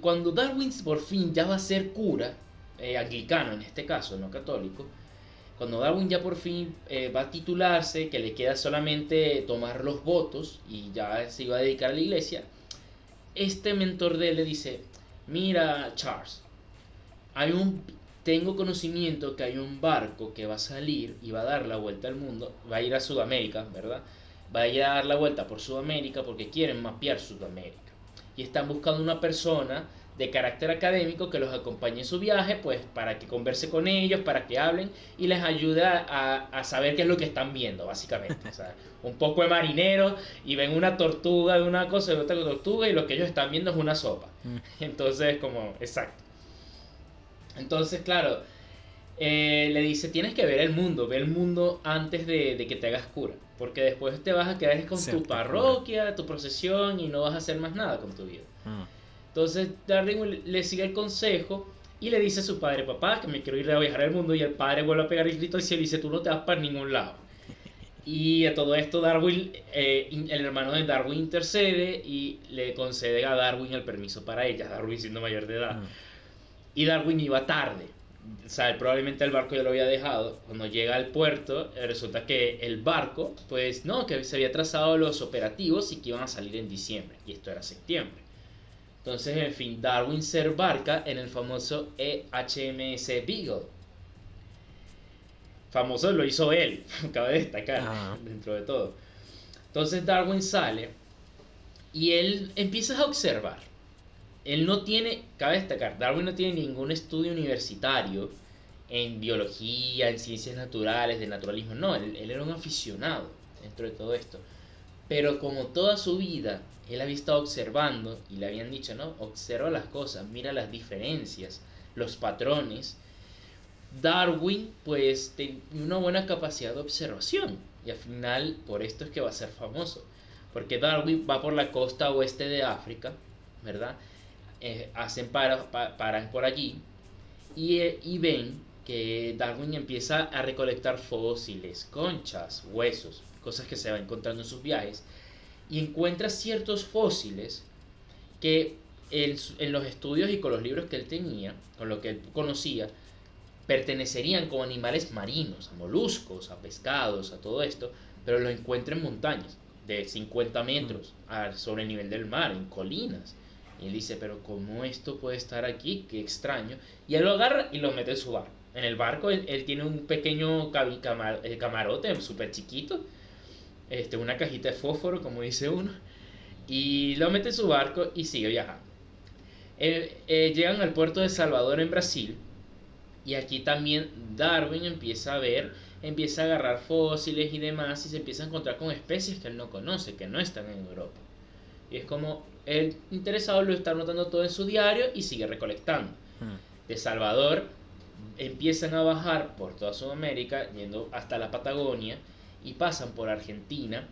cuando Darwin por fin ya va a ser cura, anglicano en este caso, no católico, cuando Darwin ya por fin va a titularse, que le queda solamente tomar los votos y ya se iba a dedicar a la iglesia, este mentor de él le dice, mira Charles, tengo conocimiento que hay un barco que va a salir y va a dar la vuelta al mundo, va a ir a Sudamérica, ¿verdad? Va a ir a dar la vuelta por Sudamérica porque quieren mapear Sudamérica. Y están buscando una persona de carácter académico que los acompañe en su viaje, pues para que converse con ellos, para que hablen y les ayude a saber qué es lo que están viendo, básicamente. O sea, un poco de marineros y ven una tortuga de una cosa, de otra tortuga, y lo que ellos están viendo es una sopa. Entonces, como, exacto. Entonces, claro, le dice, tienes que ver el mundo antes de que te hagas cura, porque después te vas a quedar con tu parroquia, tu procesión, y no vas a hacer más nada con tu vida. Entonces Darwin le sigue el consejo y le dice a su padre, papá, que me quiero ir a viajar al mundo, y el padre vuelve a pegar el grito al cielo y dice, tú no te vas para ningún lado. Y a todo esto Darwin, el hermano de Darwin intercede y le concede a Darwin el permiso para ella, Darwin siendo mayor de edad. Y Darwin iba tarde, o sea, probablemente el barco ya lo había dejado. Cuando llega al puerto, resulta que el barco, pues no, que se había trazado los operativos y que iban a salir en diciembre, y esto era septiembre. Entonces, en fin, Darwin se embarca en el famoso HMS Beagle. Famoso lo hizo él, cabe destacar, dentro de todo. Entonces Darwin sale y él empieza a observar. Él no tiene, cabe destacar, Darwin no tiene ningún estudio universitario en biología, en ciencias naturales, de naturalismo. No, él era un aficionado dentro de todo esto. Pero como toda su vida él había estado observando y le habían dicho, no, observa las cosas, mira las diferencias, los patrones, Darwin pues tenía una buena capacidad de observación y al final por esto es que va a ser famoso, porque Darwin va por la costa oeste de África, ¿verdad? Paran por allí y ven que Darwin empieza a recolectar fósiles, conchas, huesos, cosas que se va encontrando en sus viajes, y encuentra ciertos fósiles que en los estudios y con los libros que él tenía, con lo que él conocía, pertenecerían como animales marinos, a moluscos, a pescados, a todo esto, pero lo encuentra en montañas de 50 metros sobre el nivel del mar, en colinas. Y él dice, pero ¿cómo esto puede estar aquí? Qué extraño. Y él lo agarra y lo mete en su barco. En el barco él tiene un pequeño camarote súper chiquito, una cajita de fósforo, como dice uno, y lo mete en su barco y sigue viajando. Llegan al puerto de Salvador en Brasil, y aquí también Darwin empieza a agarrar fósiles y demás, y se empieza a encontrar con especies que él no conoce, que no están en Europa. Y es como el interesado lo está anotando todo en su diario y sigue recolectando. De Salvador empiezan a bajar por toda Sudamérica, yendo hasta la Patagonia, y pasan por Argentina,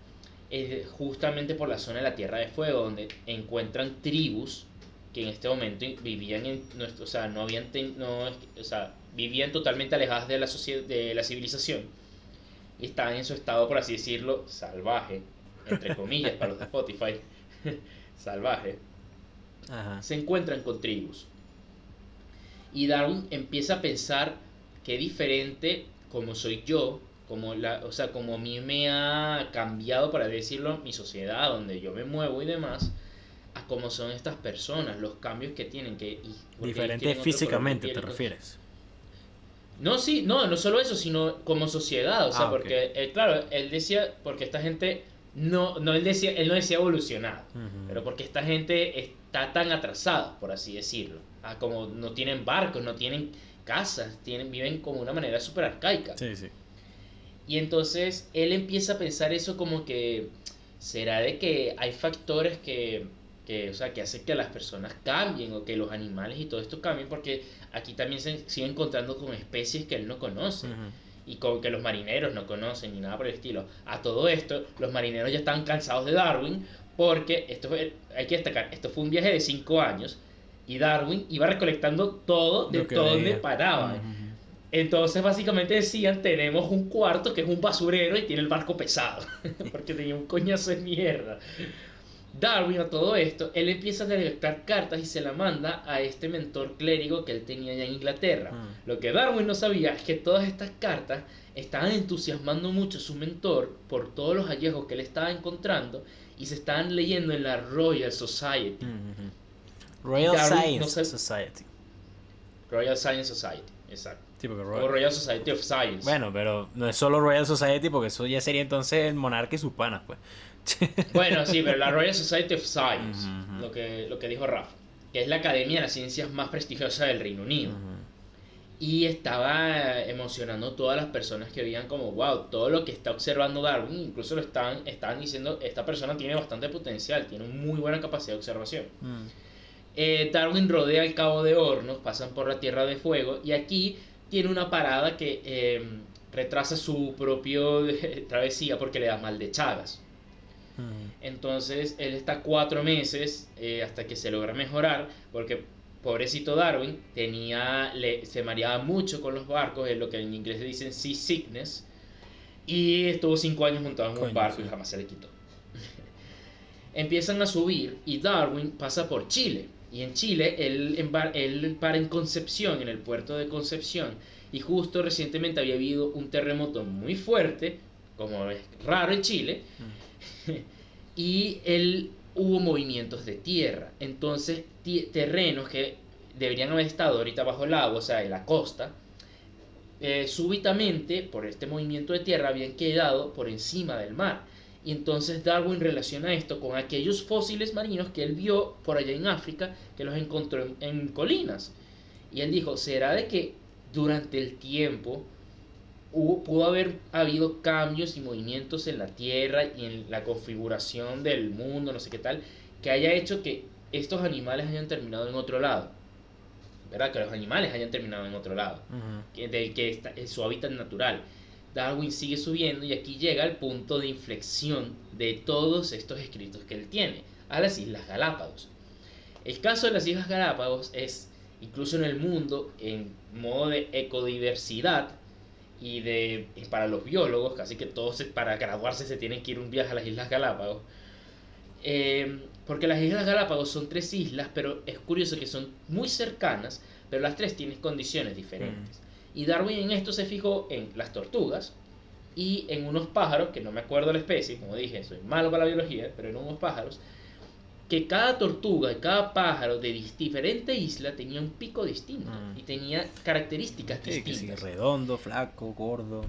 justamente por la zona de la Tierra de Fuego, donde encuentran tribus que en este momento vivían vivían totalmente alejadas de de la civilización y estaban en su estado, por así decirlo, salvaje, entre comillas para los de Spotify, salvaje. Ajá. Se encuentran con tribus y Darwin empieza a pensar qué diferente como soy yo, como a mí me ha cambiado, para decirlo, mi sociedad, donde yo me muevo y demás, a cómo son estas personas, los cambios que tienen. Diferente físicamente, ¿te refieres? No, sí, no solo eso, sino como sociedad, o sea, porque, claro, él decía, porque esta gente, él no decía evolucionado, pero porque esta gente está tan atrasada, por así decirlo, como no tienen barcos, no tienen casas, viven como una manera súper arcaica. Sí, sí. Y entonces él empieza a pensar eso como que, ¿será de que hay factores que hacen que las personas cambien o que los animales y todo esto cambien? Porque aquí también se sigue encontrando con especies que él no conoce y con que los marineros no conocen ni nada por el estilo. A todo esto, los marineros ya estaban cansados de Darwin, porque hay que destacar, esto fue un viaje de 5 años y Darwin iba recolectando todo de todo donde paraba. Entonces básicamente decían, tenemos un cuarto que es un basurero y tiene el barco pesado, porque tenía un coñazo de mierda. Darwin, a todo esto, él empieza a redactar cartas y se la manda a este mentor clérigo que él tenía allá en Inglaterra. Lo que Darwin no sabía es que todas estas cartas estaban entusiasmando mucho a su mentor por todos los hallazgos que él estaba encontrando y se estaban leyendo en la Royal Society. Royal Science Society. Royal Science Society, exacto. Sí, o Royal Society of Science. Bueno, pero no es solo Royal Society, porque eso ya sería entonces el monarca y sus panas, pues. Bueno, sí, pero la Royal Society of Science, lo que dijo Rafa, que es la academia de las ciencias más prestigiosa del Reino Unido. Y estaba emocionando a todas las personas que veían como, wow, todo lo que está observando Darwin, incluso lo estaban diciendo, esta persona tiene bastante potencial, tiene muy buena capacidad de observación. Darwin rodea el Cabo de Hornos, pasan por la Tierra de Fuego, y aquí tiene una parada que retrasa su propio travesía porque le da mal de Chagas. Entonces él está 4 meses hasta que se logra mejorar, porque pobrecito Darwin se mareaba mucho con los barcos, es lo que en inglés le dicen sea sickness, y estuvo 5 años montado en un barco y jamás se le quitó. Empiezan a subir y Darwin pasa por Chile, y en Chile él para en Concepción, en el puerto de Concepción, y justo recientemente había habido un terremoto muy fuerte, como es raro en Chile, y hubo movimientos de tierra. Entonces terrenos que deberían haber estado ahorita bajo el agua, o sea, en la costa, súbitamente por este movimiento de tierra habían quedado por encima del mar. Y entonces Darwin relaciona esto con aquellos fósiles marinos que él vio por allá en África, que los encontró en colinas. Y él dijo, ¿será de que durante el tiempo pudo haber habido cambios y movimientos en la Tierra y en la configuración del mundo, no sé qué tal, que haya hecho que estos animales hayan terminado en otro lado, ¿verdad? Que los animales hayan terminado en otro lado, del que está en su hábitat natural. Darwin sigue subiendo y aquí llega el punto de inflexión de todos estos escritos que él tiene, a las Islas Galápagos. El caso de las Islas Galápagos es, incluso en el mundo, en modo de ecodiversidad, y para los biólogos, casi que todos para graduarse se tienen que ir un viaje a las Islas Galápagos, porque las Islas Galápagos son 3 islas, pero es curioso que son muy cercanas, pero las 3 tienen condiciones diferentes. Y Darwin en esto se fijó en las tortugas y en unos pájaros, que no me acuerdo la especie, como dije, soy malo para la biología, pero en unos pájaros, que cada tortuga y cada pájaro de diferente isla tenía un pico distinto y tenía características distintas. Sí, redondo, flaco, gordo.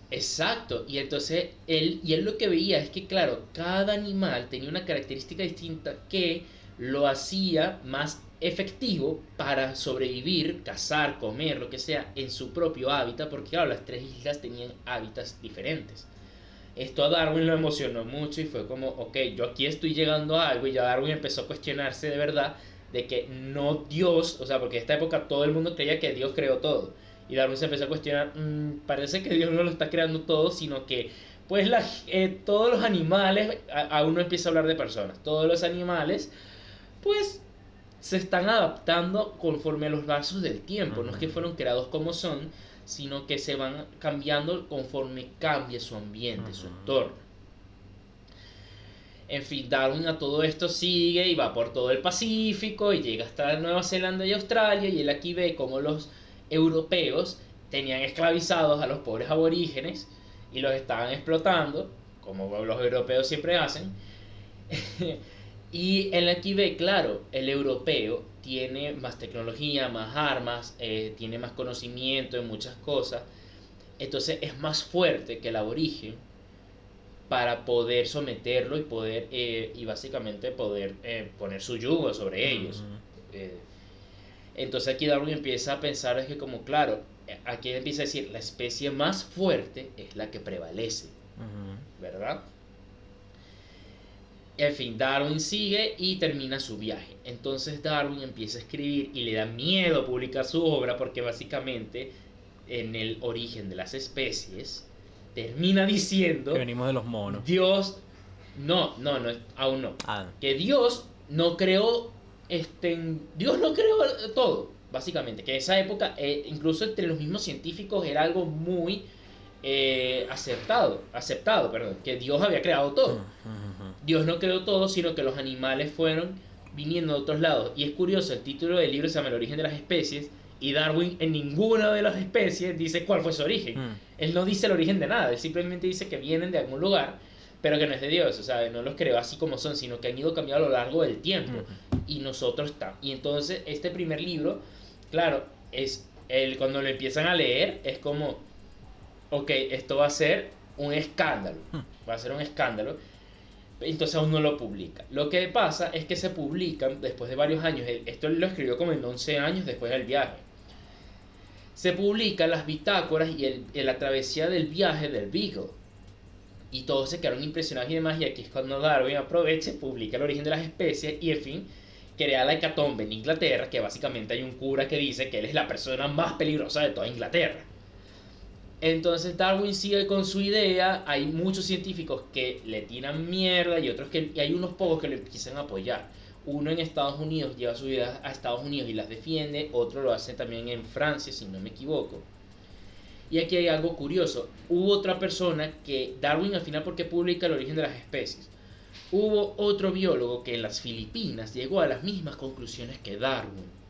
Exacto, y entonces él lo que veía es que, claro, cada animal tenía una característica distinta que lo hacía más efectivo para sobrevivir, cazar, comer, lo que sea, en su propio hábitat, porque claro, las 3 islas tenían hábitats diferentes. Esto a Darwin lo emocionó mucho y fue como, ok, yo aquí estoy llegando a algo, y ya Darwin empezó a cuestionarse de verdad de que no Dios, o sea, porque en esta época todo el mundo creía que Dios creó todo. Y Darwin se empezó a cuestionar, parece que Dios no lo está creando todo, sino que pues todos los animales, aún no empieza a hablar de personas, todos los animales pues se están adaptando conforme a los vasos del tiempo. No es que fueron creados como son, sino que se van cambiando conforme cambie su ambiente, su entorno. En fin, Darwin a todo esto sigue y va por todo el Pacífico y llega hasta Nueva Zelanda y Australia, y él aquí ve cómo los europeos tenían esclavizados a los pobres aborígenes y los estaban explotando, como los europeos siempre hacen. Y él aquí ve, claro, el europeo tiene más tecnología, más armas, tiene más conocimiento en muchas cosas, entonces es más fuerte que el aborigen para poder someterlo y poder y básicamente poder poner su yugo sobre ellos. Entonces aquí Darwin empieza a pensar, es que como claro, aquí empieza a decir, la especie más fuerte es la que prevalece, ¿verdad? En fin, Darwin sigue y termina su viaje. Entonces Darwin empieza a escribir y le da miedo publicar su obra, porque básicamente en el origen de las especies termina diciendo que venimos de los monos. Dios, no, aún no. Que Dios no creó, Dios no creó todo, básicamente. Que en esa época, incluso entre los mismos científicos, era algo muy aceptado, que Dios había creado todo. Dios no creó todo, sino que los animales fueron viniendo de otros lados. Y es curioso, el título del libro se llama El origen de las especies, y Darwin en ninguna de las especies dice cuál fue su origen. Él no dice el origen de nada, él simplemente dice que vienen de algún lugar, pero que no es de Dios, o sea, no los creó así como son, sino que han ido cambiando a lo largo del tiempo. Y nosotros estamos. Y entonces este primer libro, claro, cuando lo empiezan a leer, es como, ok, esto va a ser un escándalo, entonces aún no lo publica. Lo que pasa es que se publican después de varios años, esto lo escribió como en 11 años después del viaje. Se publican las bitácoras y la travesía del viaje del Beagle. Y todos se quedaron impresionados y demás, y aquí es cuando Darwin aprovecha, publica El origen de las especies y, en fin, crea la hecatombe en Inglaterra, que básicamente hay un cura que dice que él es la persona más peligrosa de toda Inglaterra. Entonces Darwin sigue con su idea, hay muchos científicos que le tiran mierda y hay unos pocos que lo empiezan a apoyar. Uno en Estados Unidos lleva sus ideas a Estados Unidos y las defiende, otro lo hace también en Francia, si no me equivoco. Y aquí hay algo curioso, hubo otra persona que Darwin al final, porque publica El origen de las especies, hubo otro biólogo que en las Filipinas llegó a las mismas conclusiones que Darwin.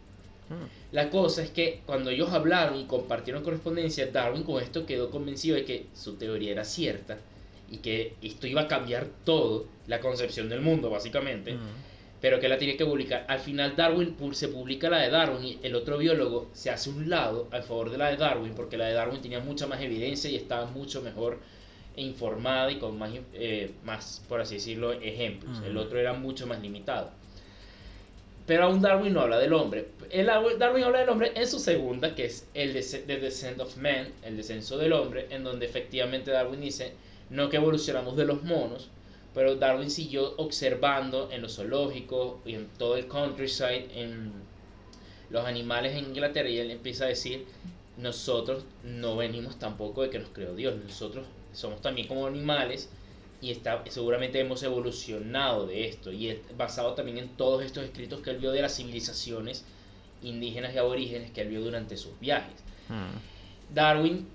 La cosa es que cuando ellos hablaron y compartieron correspondencia, Darwin con esto quedó convencido de que su teoría era cierta y que esto iba a cambiar todo, la concepción del mundo básicamente, pero que la tiene que publicar. Al final Darwin se publica la de Darwin y el otro biólogo se hace un lado a favor de la de Darwin, porque la de Darwin tenía mucha más evidencia y estaba mucho mejor informada y con más, por así decirlo, ejemplos. El otro era mucho más limitado. Pero aún Darwin no habla del hombre. Darwin habla del hombre en su segunda, que es The Descent of Man, el descenso del hombre, en donde efectivamente Darwin dice, no que evolucionamos de los monos, pero Darwin siguió observando en los zoológicos y en todo el countryside, en los animales en Inglaterra, y él empieza a decir, nosotros no venimos tampoco de que nos creó Dios, nosotros somos también como animales y seguramente hemos evolucionado de esto, y es basado también en todos estos escritos que él vio de las civilizaciones indígenas y aborígenes que él vio durante sus viajes. Darwin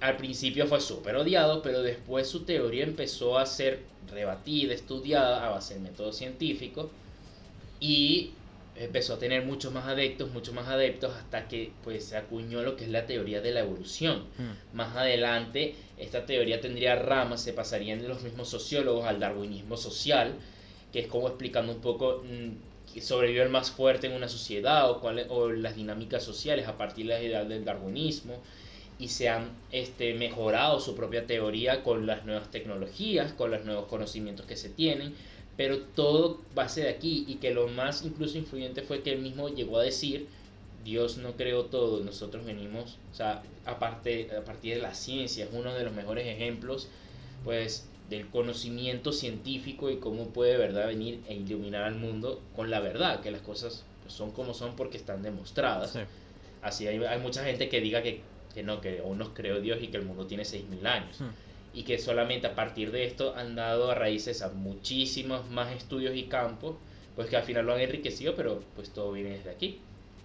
al principio fue súper odiado, pero después su teoría empezó a ser rebatida, estudiada a base del método científico, y empezó a tener muchos más adeptos, hasta que pues se acuñó lo que es la teoría de la evolución. Más adelante esta teoría tendría ramas, se pasarían de los mismos sociólogos al darwinismo social, que es como explicando un poco que sobrevive el más fuerte en una sociedad, o las dinámicas sociales a partir de la idea del darwinismo, y se han mejorado su propia teoría con las nuevas tecnologías, con los nuevos conocimientos que se tienen, pero todo base de aquí, y que lo más incluso influyente fue que él mismo llegó a decir, Dios no creó todo, nosotros venimos, o sea, a partir de la ciencia, es uno de los mejores ejemplos, pues, del conocimiento científico y cómo puede, verdad, venir e iluminar al mundo con la verdad, que las cosas pues, son como son porque están demostradas. Sí. Así hay mucha gente que diga que no, que aún nos creó Dios y que el mundo tiene 6.000 años. Y que solamente a partir de esto han dado a raíces a muchísimos más estudios y campos, pues que al final lo han enriquecido, pero pues todo viene desde aquí.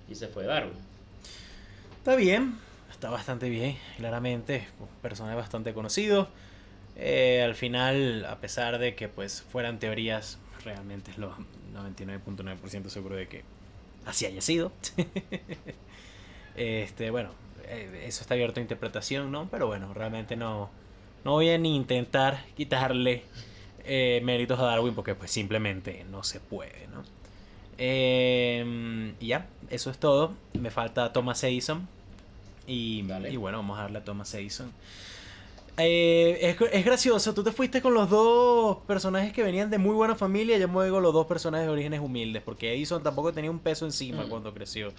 Y se fue Darwin. Está bien, está bastante bien, claramente, personaje bastante conocido. Al final, a pesar de que pues fueran teorías, realmente es lo 99.9% seguro de que así haya sido. Bueno, eso está abierto a interpretación, ¿no? Pero bueno, realmente no voy a ni intentar quitarle méritos a Darwin, porque pues simplemente no se puede, ¿no? Y ya, eso es todo. Me falta Thomas Edison. Y bueno, vamos a darle a Thomas Edison. Es gracioso, tú te fuiste con los dos personajes que venían de muy buena familia. Yo me voy con los dos personajes de orígenes humildes, porque Edison tampoco tenía un peso encima cuando creció.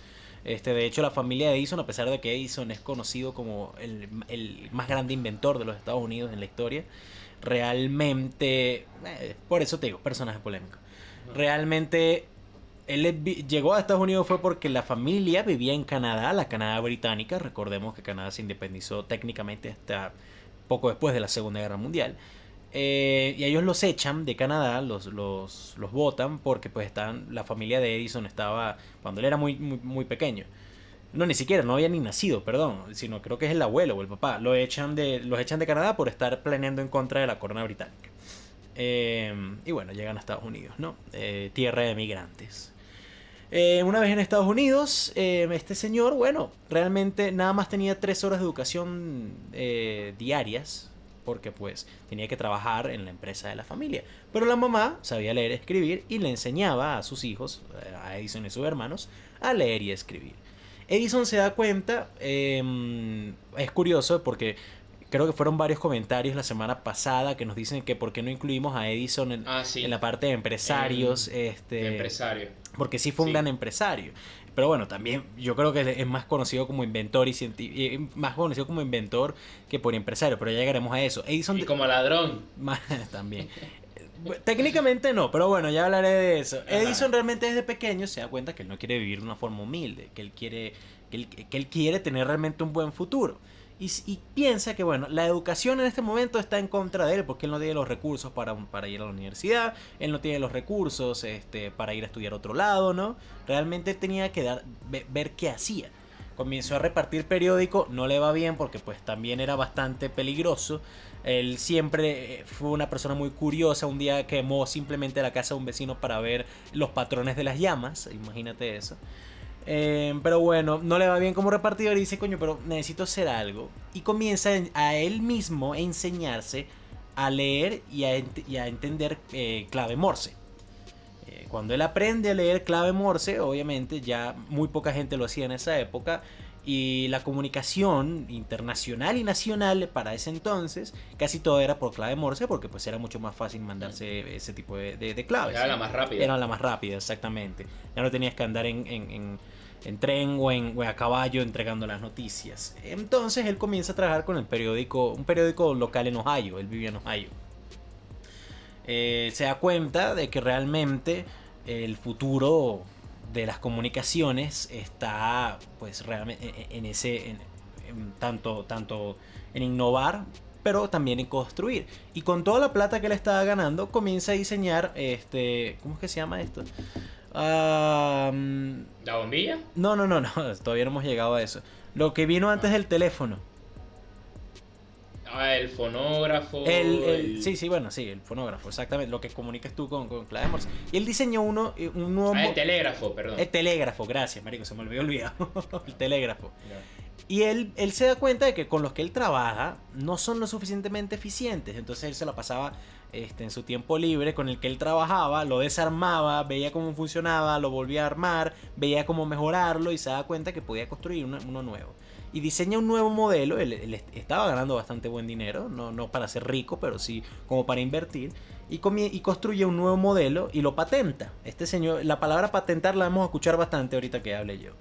De hecho, la familia de Edison, a pesar de que Edison es conocido como el más grande inventor de los Estados Unidos en la historia, realmente, por eso te digo, personaje polémico. Realmente él llegó a Estados Unidos fue porque la familia vivía en Canadá, la Canadá británica. Recordemos que Canadá se independizó técnicamente hasta poco después de la Segunda Guerra Mundial. Y ellos los echan de Canadá, los botan, porque pues la familia de Edison estaba cuando él era muy pequeño. No, ni siquiera, no había ni nacido, perdón, sino creo que es el abuelo o el papá. Los echan de Canadá por estar planeando en contra de la corona británica. Y bueno, llegan a Estados Unidos, ¿no? Tierra de migrantes. Una vez en Estados Unidos, este señor, bueno, realmente nada más tenía 3 horas de educación diarias, porque pues tenía que trabajar en la empresa de la familia. Pero la mamá sabía leer y escribir y le enseñaba a sus hijos, a Edison y sus hermanos, a leer y escribir. Edison se da cuenta, es curioso porque creo que fueron varios comentarios la semana pasada que nos dicen que por qué no incluimos a Edison en la parte de empresarios. De empresario. Porque sí fue un gran empresario. Pero bueno, también yo creo que es más conocido como inventor más conocido como inventor que por empresario, pero ya llegaremos a eso. Edison y como ladrón. También. Técnicamente no, pero bueno, ya hablaré de eso. Ajá. Edison realmente desde pequeño se da cuenta que él no quiere vivir de una forma humilde, que él quiere tener realmente un buen futuro. Y piensa que bueno, la educación en este momento está en contra de él, porque él no tiene los recursos para ir a la universidad, él no tiene los recursos para ir a estudiar a otro lado, ¿no? Realmente tenía que ver qué hacía. Comenzó a repartir periódico, no le va bien porque pues también era bastante peligroso. Él siempre fue una persona muy curiosa. Un día quemó simplemente la casa de un vecino para ver los patrones de las llamas, imagínate eso. Pero bueno, no le va bien como repartidor y dice, coño, pero necesito hacer algo. Y comienza a él mismo a enseñarse a leer y a entender clave Morse. Cuando él aprende a leer clave Morse, obviamente ya muy poca gente lo hacía en esa época, Y la comunicación internacional y nacional para ese entonces casi todo era por clave Morse, porque pues era mucho más fácil mandarse ese tipo de claves. Era la más rápida. Era la más rápida, exactamente. Ya no tenías que andar en tren o a caballo entregando las noticias. Entonces él comienza a trabajar con un periódico local en Ohio. Él vivía en Ohio. Se da cuenta de que realmente el futuro de las comunicaciones está pues realmente tanto en innovar, pero también en construir. Y con toda la plata que él estaba ganando, comienza a diseñar ¿cómo es que se llama esto? ¿La bombilla? No, todavía no hemos llegado a eso. Lo que vino antes del teléfono. El fonógrafo. Sí, el fonógrafo, exactamente. Lo que comunicas tú con clave Morse. Y él diseñó un nuevo. El telégrafo, perdón. El telégrafo, gracias, marico, se me olvidó olvidado. El telégrafo. No. Y él se da cuenta de que con los que él trabaja no son lo suficientemente eficientes. Entonces él se la pasaba en su tiempo libre con el que él trabajaba, lo desarmaba, veía cómo funcionaba, lo volvía a armar, veía cómo mejorarlo y se da cuenta que podía construir uno nuevo. Y diseña un nuevo modelo. Él estaba ganando bastante buen dinero, no para ser rico, pero sí como para invertir. Y construye un nuevo modelo y lo patenta. Este señor, la palabra patentar la vamos a escuchar bastante ahorita que hable yo.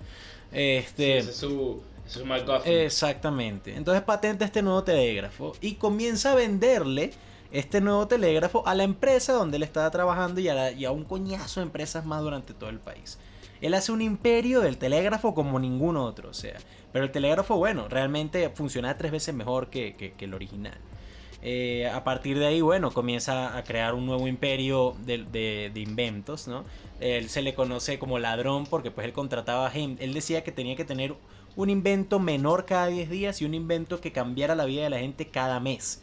Sí, ese es su MacGuffin. Exactamente. Entonces patenta este nuevo telégrafo y comienza a venderle este nuevo telégrafo a la empresa donde él estaba trabajando y a un coñazo de empresas más durante todo el país. Él hace un imperio del telégrafo como ningún otro, o sea. Pero el telégrafo, bueno, realmente funciona 3 veces mejor que el original. A partir de ahí, bueno, comienza a crear un nuevo imperio de inventos, ¿no? Él se le conoce como ladrón porque pues él contrataba gente. Él decía que tenía que tener un invento menor cada 10 días y un invento que cambiara la vida de la gente cada mes.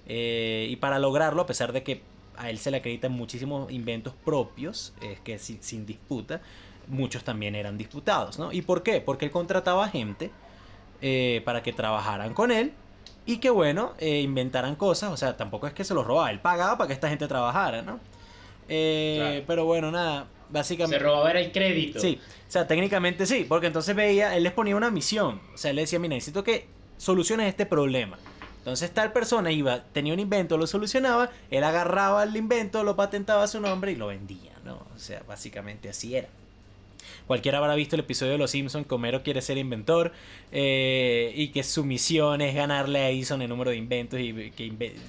Y para lograrlo, a pesar de que a él se le acreditan muchísimos inventos propios, que sin disputa, muchos también eran disputados, ¿no? ¿Y por qué? Porque él contrataba gente para que trabajaran con él y que, bueno, inventaran cosas. O sea, tampoco es que se los robaba, él pagaba para que esta gente trabajara, ¿no? Claro. Pero bueno, nada, básicamente... Se robaba el crédito. Sí, o sea, técnicamente sí, porque entonces él les ponía una misión. O sea, él le decía, mira, necesito que soluciones este problema. Entonces tal persona tenía un invento, lo solucionaba, él agarraba el invento, lo patentaba a su nombre y lo vendía, ¿no? O sea, básicamente así era. Cualquiera habrá visto el episodio de Los Simpsons que Homero quiere ser inventor y que su misión es ganarle a Edison el número de inventos y que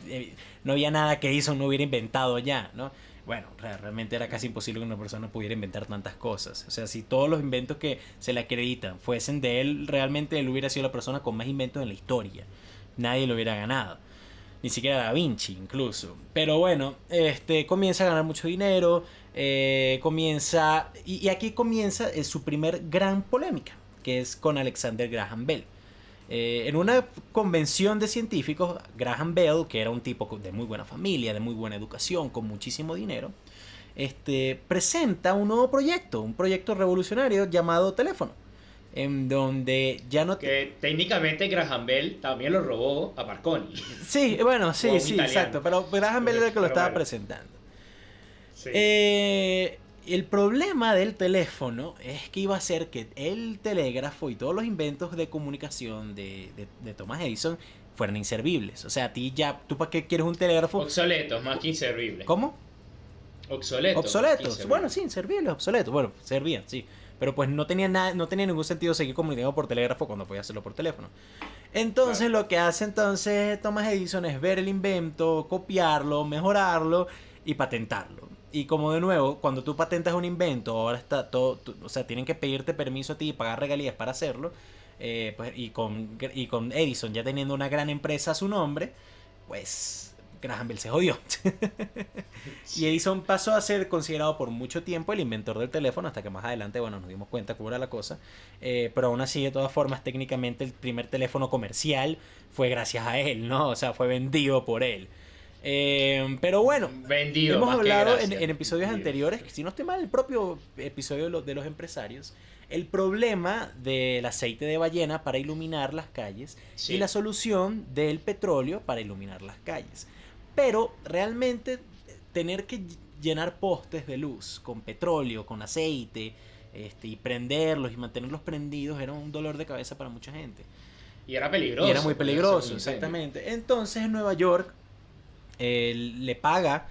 no había nada que Edison no hubiera inventado ya, ¿no? Bueno, realmente era casi imposible que una persona pudiera inventar tantas cosas. O sea, si todos los inventos que se le acreditan fuesen de él, realmente él hubiera sido la persona con más inventos en la historia. Nadie lo hubiera ganado. Ni siquiera Da Vinci, incluso. Pero bueno, comienza a ganar mucho dinero. Y aquí comienza su primer gran polémica, que es con Alexander Graham Bell. En una convención de científicos, Graham Bell, que era un tipo de muy buena familia, de muy buena educación, con muchísimo dinero, presenta un nuevo proyecto, un proyecto revolucionario llamado teléfono, en donde ya no... Que técnicamente Graham Bell también lo robó a Marconi. Sí, bueno, sí, exacto, pero Graham Bell era el que lo estaba presentando. Sí. El problema del teléfono es que iba a ser que el telégrafo y todos los inventos de comunicación de Thomas Edison fueran inservibles. O sea, ¿tú para qué quieres un telégrafo? Obsoletos, más que inservibles. ¿Cómo? Obsoletos. Bueno, sí, inservibles, obsoletos. Bueno, servían, sí. Pero pues no tenía ningún sentido seguir comunicando por telégrafo cuando podía hacerlo por teléfono. Entonces lo que hace Thomas Edison es ver el invento, copiarlo, mejorarlo y patentarlo. Y como de nuevo, cuando tú patentas un invento, ahora está todo, o sea, tienen que pedirte permiso a ti y pagar regalías para hacerlo. Pues, y con Edison ya teniendo una gran empresa a su nombre, pues Graham Bell se jodió. Y Edison pasó a ser considerado por mucho tiempo el inventor del teléfono, hasta que más adelante, bueno, nos dimos cuenta cómo era la cosa. Pero aún así, de todas formas, técnicamente el primer teléfono comercial fue gracias a él, ¿no? O sea, fue vendido por él. Pero bueno, hemos hablado en episodios anteriores, que si no estoy mal, el propio episodio de los empresarios, el problema del aceite de ballena para iluminar las calles, sí, y la solución del petróleo para iluminar las calles. Pero realmente tener que llenar postes de luz con petróleo, con aceite, y prenderlos y mantenerlos prendidos era un dolor de cabeza para mucha gente. Y era peligroso. Y era muy peligroso, exactamente. Entonces en Nueva York le paga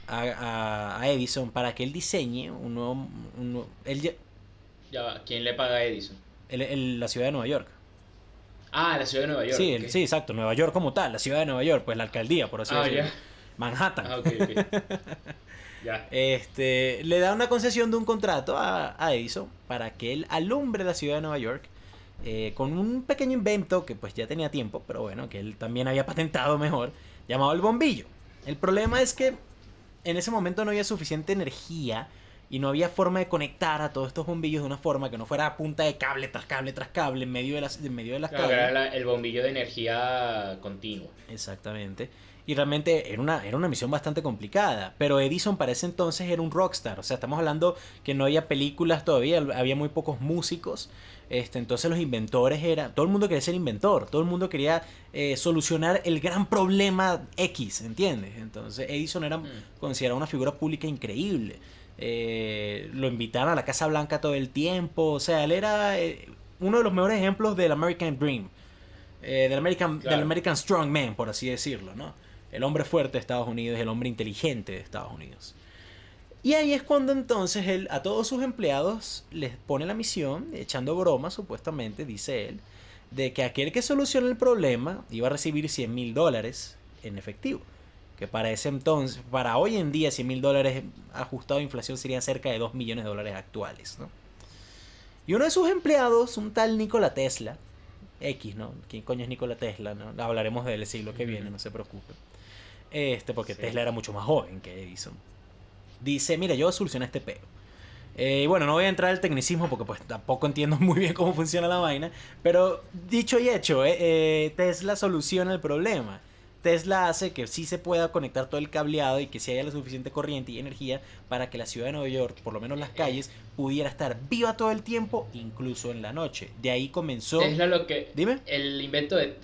a Edison para que él diseñe un nuevo ya va, ¿quién le paga a Edison? La ciudad de Nueva York. Ah, la ciudad de Nueva York. Sí, okay. sí, exacto, Nueva York como tal, la ciudad de Nueva York, pues la alcaldía, por así decirlo. Ya. Manhattan. Okay. Ya. Le da una concesión de un contrato a Edison para que él alumbre la ciudad de Nueva York con un pequeño invento que pues ya tenía tiempo, pero bueno, que él también había patentado mejor, llamado el bombillo. El problema es que en ese momento no había suficiente energía y no había forma de conectar a todos estos bombillos de una forma que no fuera a punta de cable tras cable tras cable en medio de las claro, calles. Era el bombillo de energía continua. Exactamente. Y realmente era una misión bastante complicada. Pero Edison para ese entonces era un rockstar. O sea, estamos hablando que no había películas todavía, había muy pocos músicos. Entonces los inventores todo el mundo quería ser inventor. Todo el mundo quería solucionar el gran problema X, ¿entiendes? Entonces Edison era considerado una figura pública increíble. Lo invitaron a la Casa Blanca todo el tiempo. O sea, él era uno de los mejores ejemplos del American Dream. Del American Strongman, por así decirlo, ¿no? El hombre fuerte de Estados Unidos, el hombre inteligente de Estados Unidos. Y ahí es cuando entonces él a todos sus empleados les pone la misión, echando bromas supuestamente, dice él, de que aquel que solucione el problema iba a recibir $100,000 en efectivo. Que para ese entonces, para hoy en día, $100,000 ajustado a inflación serían cerca de $2 millones actuales, ¿no? Y uno de sus empleados, un tal Nikola Tesla, X, ¿no? ¿Quién coño es Nikola Tesla? ¿No? Hablaremos del siglo que viene, no se preocupe. Porque sí. Tesla era mucho más joven que Edison. Dice, mira, yo solucioné este peo. Y bueno, no voy a entrar al tecnicismo porque pues tampoco entiendo muy bien cómo funciona la vaina. Pero dicho y hecho, Tesla soluciona el problema. Tesla hace que sí se pueda conectar todo el cableado y que sí haya la suficiente corriente y energía para que la ciudad de Nueva York, por lo menos las calles, pudiera estar viva todo el tiempo, incluso en la noche. De ahí comenzó... Tesla lo que... Dime. El invento de...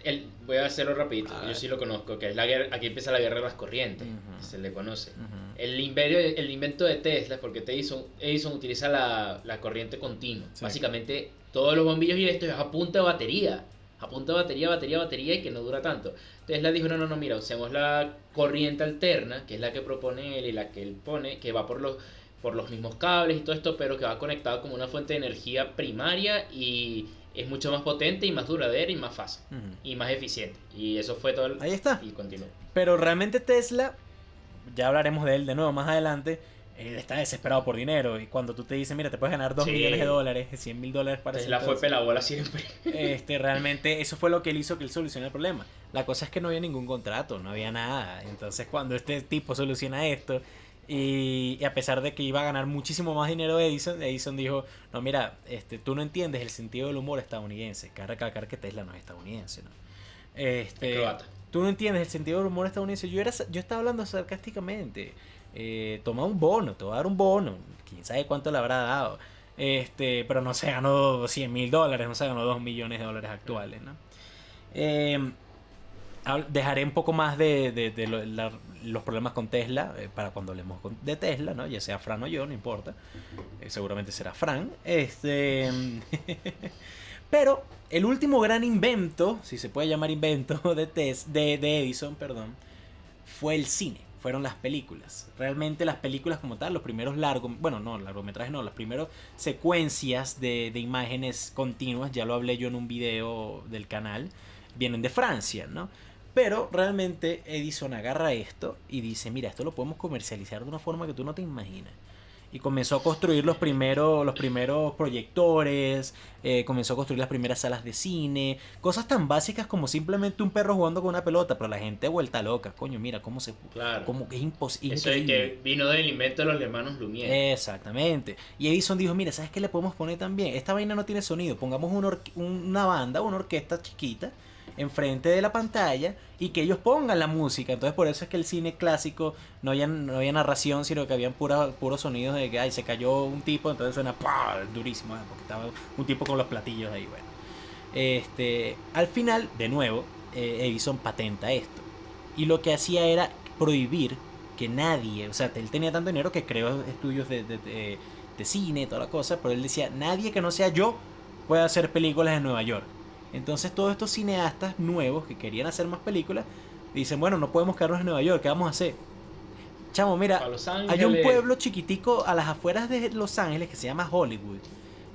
voy a hacerlo rapidito, yo sí lo conozco, que es la guerra, aquí empieza la guerra de las corrientes, se le conoce. El invento de Tesla, porque Edison utiliza la corriente continua. Sí. Básicamente, todos los bombillos y esto es a punta de batería. A punta de batería y que no dura tanto. Tesla dijo, no, mira, usemos la corriente alterna, que es la que propone él y la que él pone, que va por los mismos cables y todo esto, pero que va conectado como una fuente de energía primaria y es mucho más potente y más duradera y más fácil y más eficiente. Y eso fue todo. Ahí está. Y continuó. Pero realmente Tesla, ya hablaremos de él de nuevo más adelante, él está desesperado por dinero y cuando tú te dices, mira, te puedes ganar $2 millones, $100,000 para Tesla fue pelabola siempre. Realmente eso fue lo que él hizo que él solucione el problema. La cosa es que no había ningún contrato, no había nada. Entonces cuando este tipo soluciona esto y a pesar de que iba a ganar muchísimo más dinero Edison dijo, no, mira, tú no entiendes el sentido del humor estadounidense. Cabe recalcar que Tesla no es estadounidense, ¿no? Es croata. Tú no entiendes el sentido del humor estadounidense. Yo estaba hablando sarcásticamente. Toma un bono, te voy a dar un bono. Quién sabe cuánto le habrá dado. Pero no se ganó $100,000, no se ganó $2 millones actuales, ¿no? Dejaré un poco más de los problemas con Tesla para cuando hablemos de Tesla, ¿no? Ya sea Fran o yo, no importa. Seguramente será Fran. Pero el último gran invento, si se puede llamar invento, de Edison, perdón, fue el cine. Fueron las películas. Realmente las películas como tal, los primeros largometrajes no, las primeras secuencias de imágenes continuas, ya lo hablé yo en un video del canal, vienen de Francia, ¿no? Pero realmente Edison agarra esto y dice, mira, esto lo podemos comercializar de una forma que tú no te imaginas. Y comenzó a construir los primeros proyectores, comenzó a construir las primeras salas de cine, cosas tan básicas como simplemente un perro jugando con una pelota, pero la gente vuelta loca, coño, mira cómo se... Claro. Como que es imposible. Eso es que vino del invento de los hermanos Lumière. Exactamente. Y Edison dijo, mira, ¿sabes qué le podemos poner también? Esta vaina no tiene sonido, pongamos una banda, una orquesta chiquita, enfrente de la pantalla y que ellos pongan la música. Entonces por eso es que el cine clásico no había narración, sino que habían puros sonidos de que se cayó un tipo, entonces suena durísimo, porque estaba un tipo con los platillos ahí. Bueno, al final, de nuevo, Edison patenta esto y lo que hacía era prohibir que nadie, o sea, él tenía tanto dinero que creó estudios de de cine, toda la cosa, pero él decía, nadie que no sea yo puede hacer películas en Nueva York. Entonces todos estos cineastas nuevos que querían hacer más películas, dicen, bueno, no podemos quedarnos en Nueva York, ¿qué vamos a hacer? Chamo, mira, hay un pueblo chiquitico a las afueras de Los Ángeles que se llama Hollywood,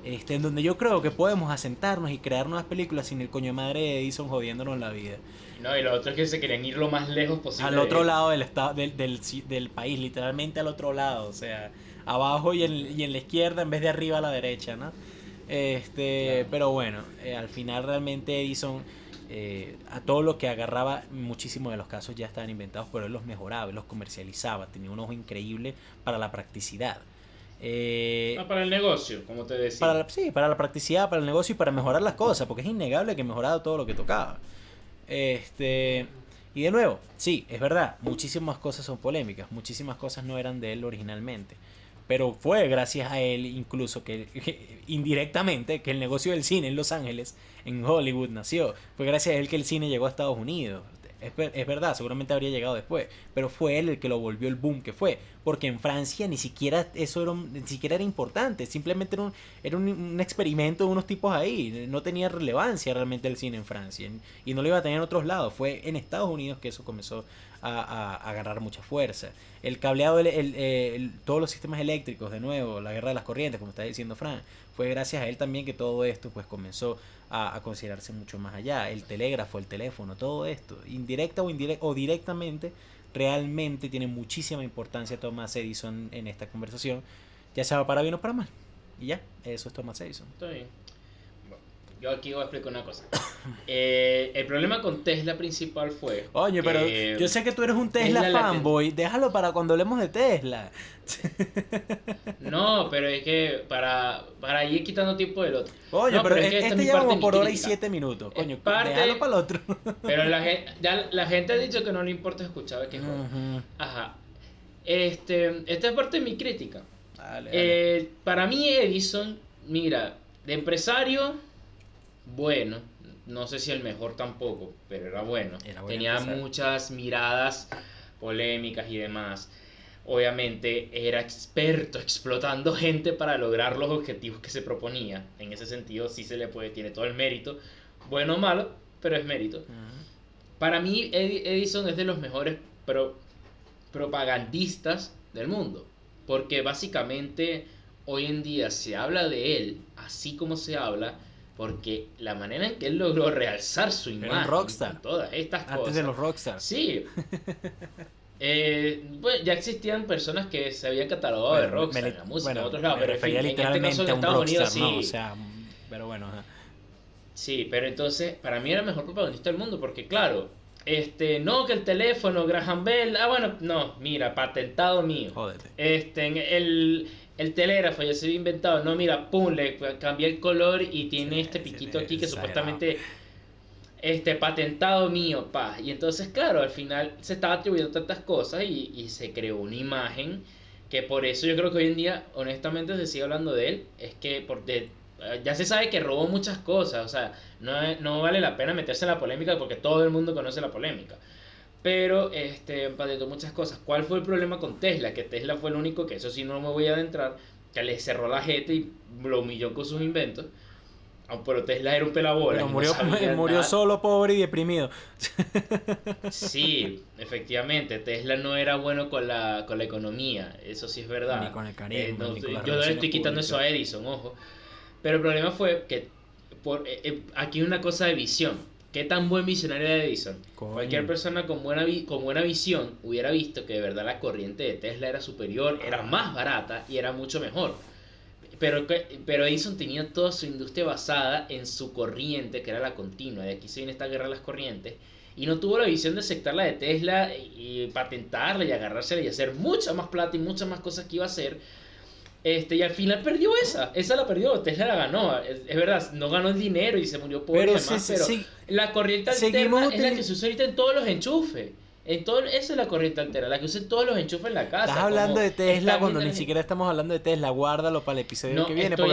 en donde yo creo que podemos asentarnos y crear nuevas películas sin el coño de madre de Edison jodiéndonos la vida. No, y lo otro es que se querían ir lo más lejos posible. Al otro lado del estado del país, literalmente al otro lado, o sea, abajo y en la izquierda en vez de arriba a la derecha, ¿no? Claro. Pero bueno, al final realmente Edison, a todo lo que agarraba, muchísimos de los casos ya estaban inventados, pero él los mejoraba, él los comercializaba, tenía un ojo increíble para la practicidad. Para el negocio, como te decía. Para la practicidad, para el negocio y para mejorar las cosas, porque es innegable que mejoraba todo lo que tocaba. Y de nuevo, sí, es verdad, muchísimas cosas son polémicas, muchísimas cosas no eran de él originalmente, pero fue gracias a él incluso que indirectamente que el negocio del cine en Los Ángeles, en Hollywood, nació. Fue gracias a él que el cine llegó a Estados Unidos. Es verdad, seguramente habría llegado después, pero fue él el que lo volvió el boom que fue, porque en Francia ni siquiera era importante, simplemente era un experimento de unos tipos ahí, no tenía relevancia realmente el cine en Francia, y no lo iba a tener en otros lados. Fue en Estados Unidos que eso comenzó a agarrar mucha fuerza. El cableado, todos los sistemas eléctricos, de nuevo, la guerra de las corrientes, como está diciendo Fran, fue gracias a él también que todo esto pues comenzó a considerarse mucho más allá. El telégrafo, el teléfono, todo esto, indirecta o directamente, realmente tiene muchísima importancia Thomas Edison en esta conversación, ya sea para bien o para mal. Y ya, eso es Thomas Edison. Está bien. Bueno, yo aquí voy a explicar una cosa. El problema con Tesla principal fue... Oye, pero yo sé que tú eres un Tesla fanboy, déjalo para cuando hablemos de Tesla. No, pero es que para ir quitando tiempo del otro. Oye, no, pero este ya vamos por hora y 7 minutos. Coño, déjalo para el otro. Pero la gente ha dicho que no le importa escuchar que Ajá. Esta es parte de mi crítica. Dale. Para mí Edison, mira, de empresario, bueno, no sé si el mejor tampoco, pero era bueno. Tenía muchas miradas polémicas y demás. Obviamente era experto explotando gente para lograr los objetivos que se proponía. En ese sentido sí tiene todo el mérito, bueno o malo, pero es mérito. Para mí Edison es de los mejores propagandistas del mundo, porque básicamente hoy en día se habla de él así como se habla, porque la manera en que él logró realzar su imagen, era un rockstar, todas estas cosas. Antes de los rockstars. Sí. Bueno, ya existían personas que se habían catalogado de rockstar en la música en otros lados, pero en este caso en Estados Unidos sí. ¿No? O sea, pero bueno. Sí, pero entonces para mí era el mejor propagandista del mundo, porque claro, no que el teléfono, Graham Bell, bueno, no, mira, patentado mío. Jódete. El telégrafo ya se había inventado, no, mira, pum, le cambié el color y tiene este piquito aquí que supuestamente patentado mío, pa. Y entonces, claro, al final se estaba atribuyendo tantas cosas y se creó una imagen que por eso yo creo que hoy en día, honestamente, se sigue hablando de él. Es que ya se sabe que robó muchas cosas, o sea, no vale la pena meterse en la polémica porque todo el mundo conoce la polémica. Pero patentó muchas cosas. ¿Cuál fue el problema con Tesla? Que Tesla fue el único, que eso sí no me voy a adentrar, que le cerró la jeta y lo humilló con sus inventos. Pero Tesla era un pelabola. Pero murió solo, pobre y deprimido. Sí, efectivamente. Tesla no era bueno con la economía. Eso sí es verdad. Ni con el carisma, yo no le estoy quitando eso a Edison, ojo. Pero el problema fue que aquí hay una cosa de visión. ¿Qué tan buen visionario era Edison? Coño. Cualquier persona con buena visión hubiera visto que de verdad la corriente de Tesla era superior, era más barata y era mucho mejor. Pero Edison tenía toda su industria basada en su corriente, que era la continua. De aquí se viene esta guerra de las corrientes. Y no tuvo la visión de aceptar la de Tesla y patentarla y agarrársela y hacer mucha más plata y muchas más cosas que iba a hacer. Y al final perdió esa la perdió, Tesla la ganó, es verdad, no ganó el dinero y se murió pobre y demás, pero la corriente alterna es la que se usa ahorita en todos los enchufes, esa es la corriente alterna, la que usa en todos los enchufes en la casa. Estás hablando de Tesla cuando ni siquiera estamos hablando de Tesla, guárdalo para el episodio que viene. Estoy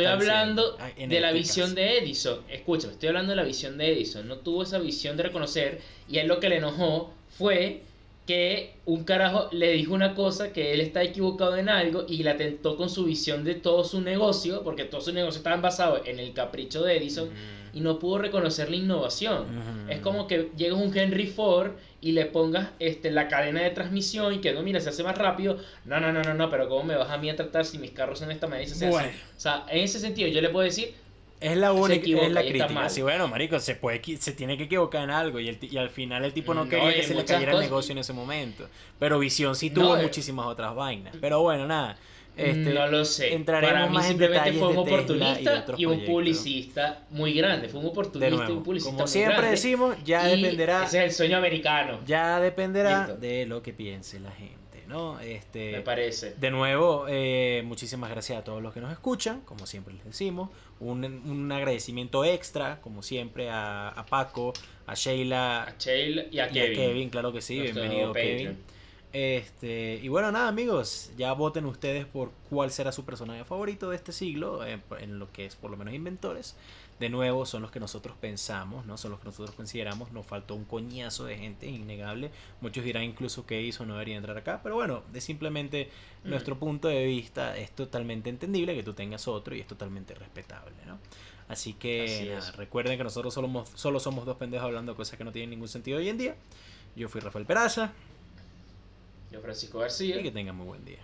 hablando de la visión de Edison, escúchame, estoy hablando de la visión de Edison, no tuvo esa visión de reconocer y a él lo que le enojó fue que un carajo le dijo una cosa, que él está equivocado en algo y la atentó con su visión de todo su negocio, porque todo su negocio estaba basado en el capricho de Edison y no pudo reconocer la innovación. Es como que llegas un Henry Ford y le pongas la cadena de transmisión y que no, mira, se hace más rápido. No, pero ¿cómo me vas a mí a tratar si mis carros son de esta manera y se hace así? O sea, en ese sentido yo le puedo decir, es la única, es la crítica. Sí, bueno, marico, se tiene que equivocar en algo y al final el tipo no quería que se le cayera el negocio en ese momento. Pero Visión sí tuvo muchísimas otras vainas. Pero bueno, nada. No lo sé. Entraremos Para mí más simplemente en fue un oportunista y un publicista muy grande. Fue un oportunista y un publicista como muy siempre grande. decimos, ya dependerá. Ese es el sueño americano. Ya dependerá de lo que piense la gente, ¿no? Me parece. De nuevo, muchísimas gracias a todos los que nos escuchan, como siempre les decimos. Un agradecimiento extra, como siempre, a Paco, a Sheila y a Kevin. Claro que sí, bienvenido Kevin. Y bueno, nada, amigos, ya voten ustedes por cuál será su personaje favorito de este siglo, en lo que es por lo menos Inventores. De nuevo, son los que nosotros pensamos, ¿no? Son los que nosotros consideramos. Nos faltó un coñazo de gente, innegable. Muchos dirán incluso que hizo no debería entrar acá, pero bueno, de simplemente nuestro punto de vista es totalmente entendible que tú tengas otro y es totalmente respetable, ¿no? Así que nada, recuerden que nosotros solo somos dos pendejos hablando de cosas que no tienen ningún sentido hoy en día. Yo fui Rafael Peraza. Yo Francisco García. Y que tengan muy buen día.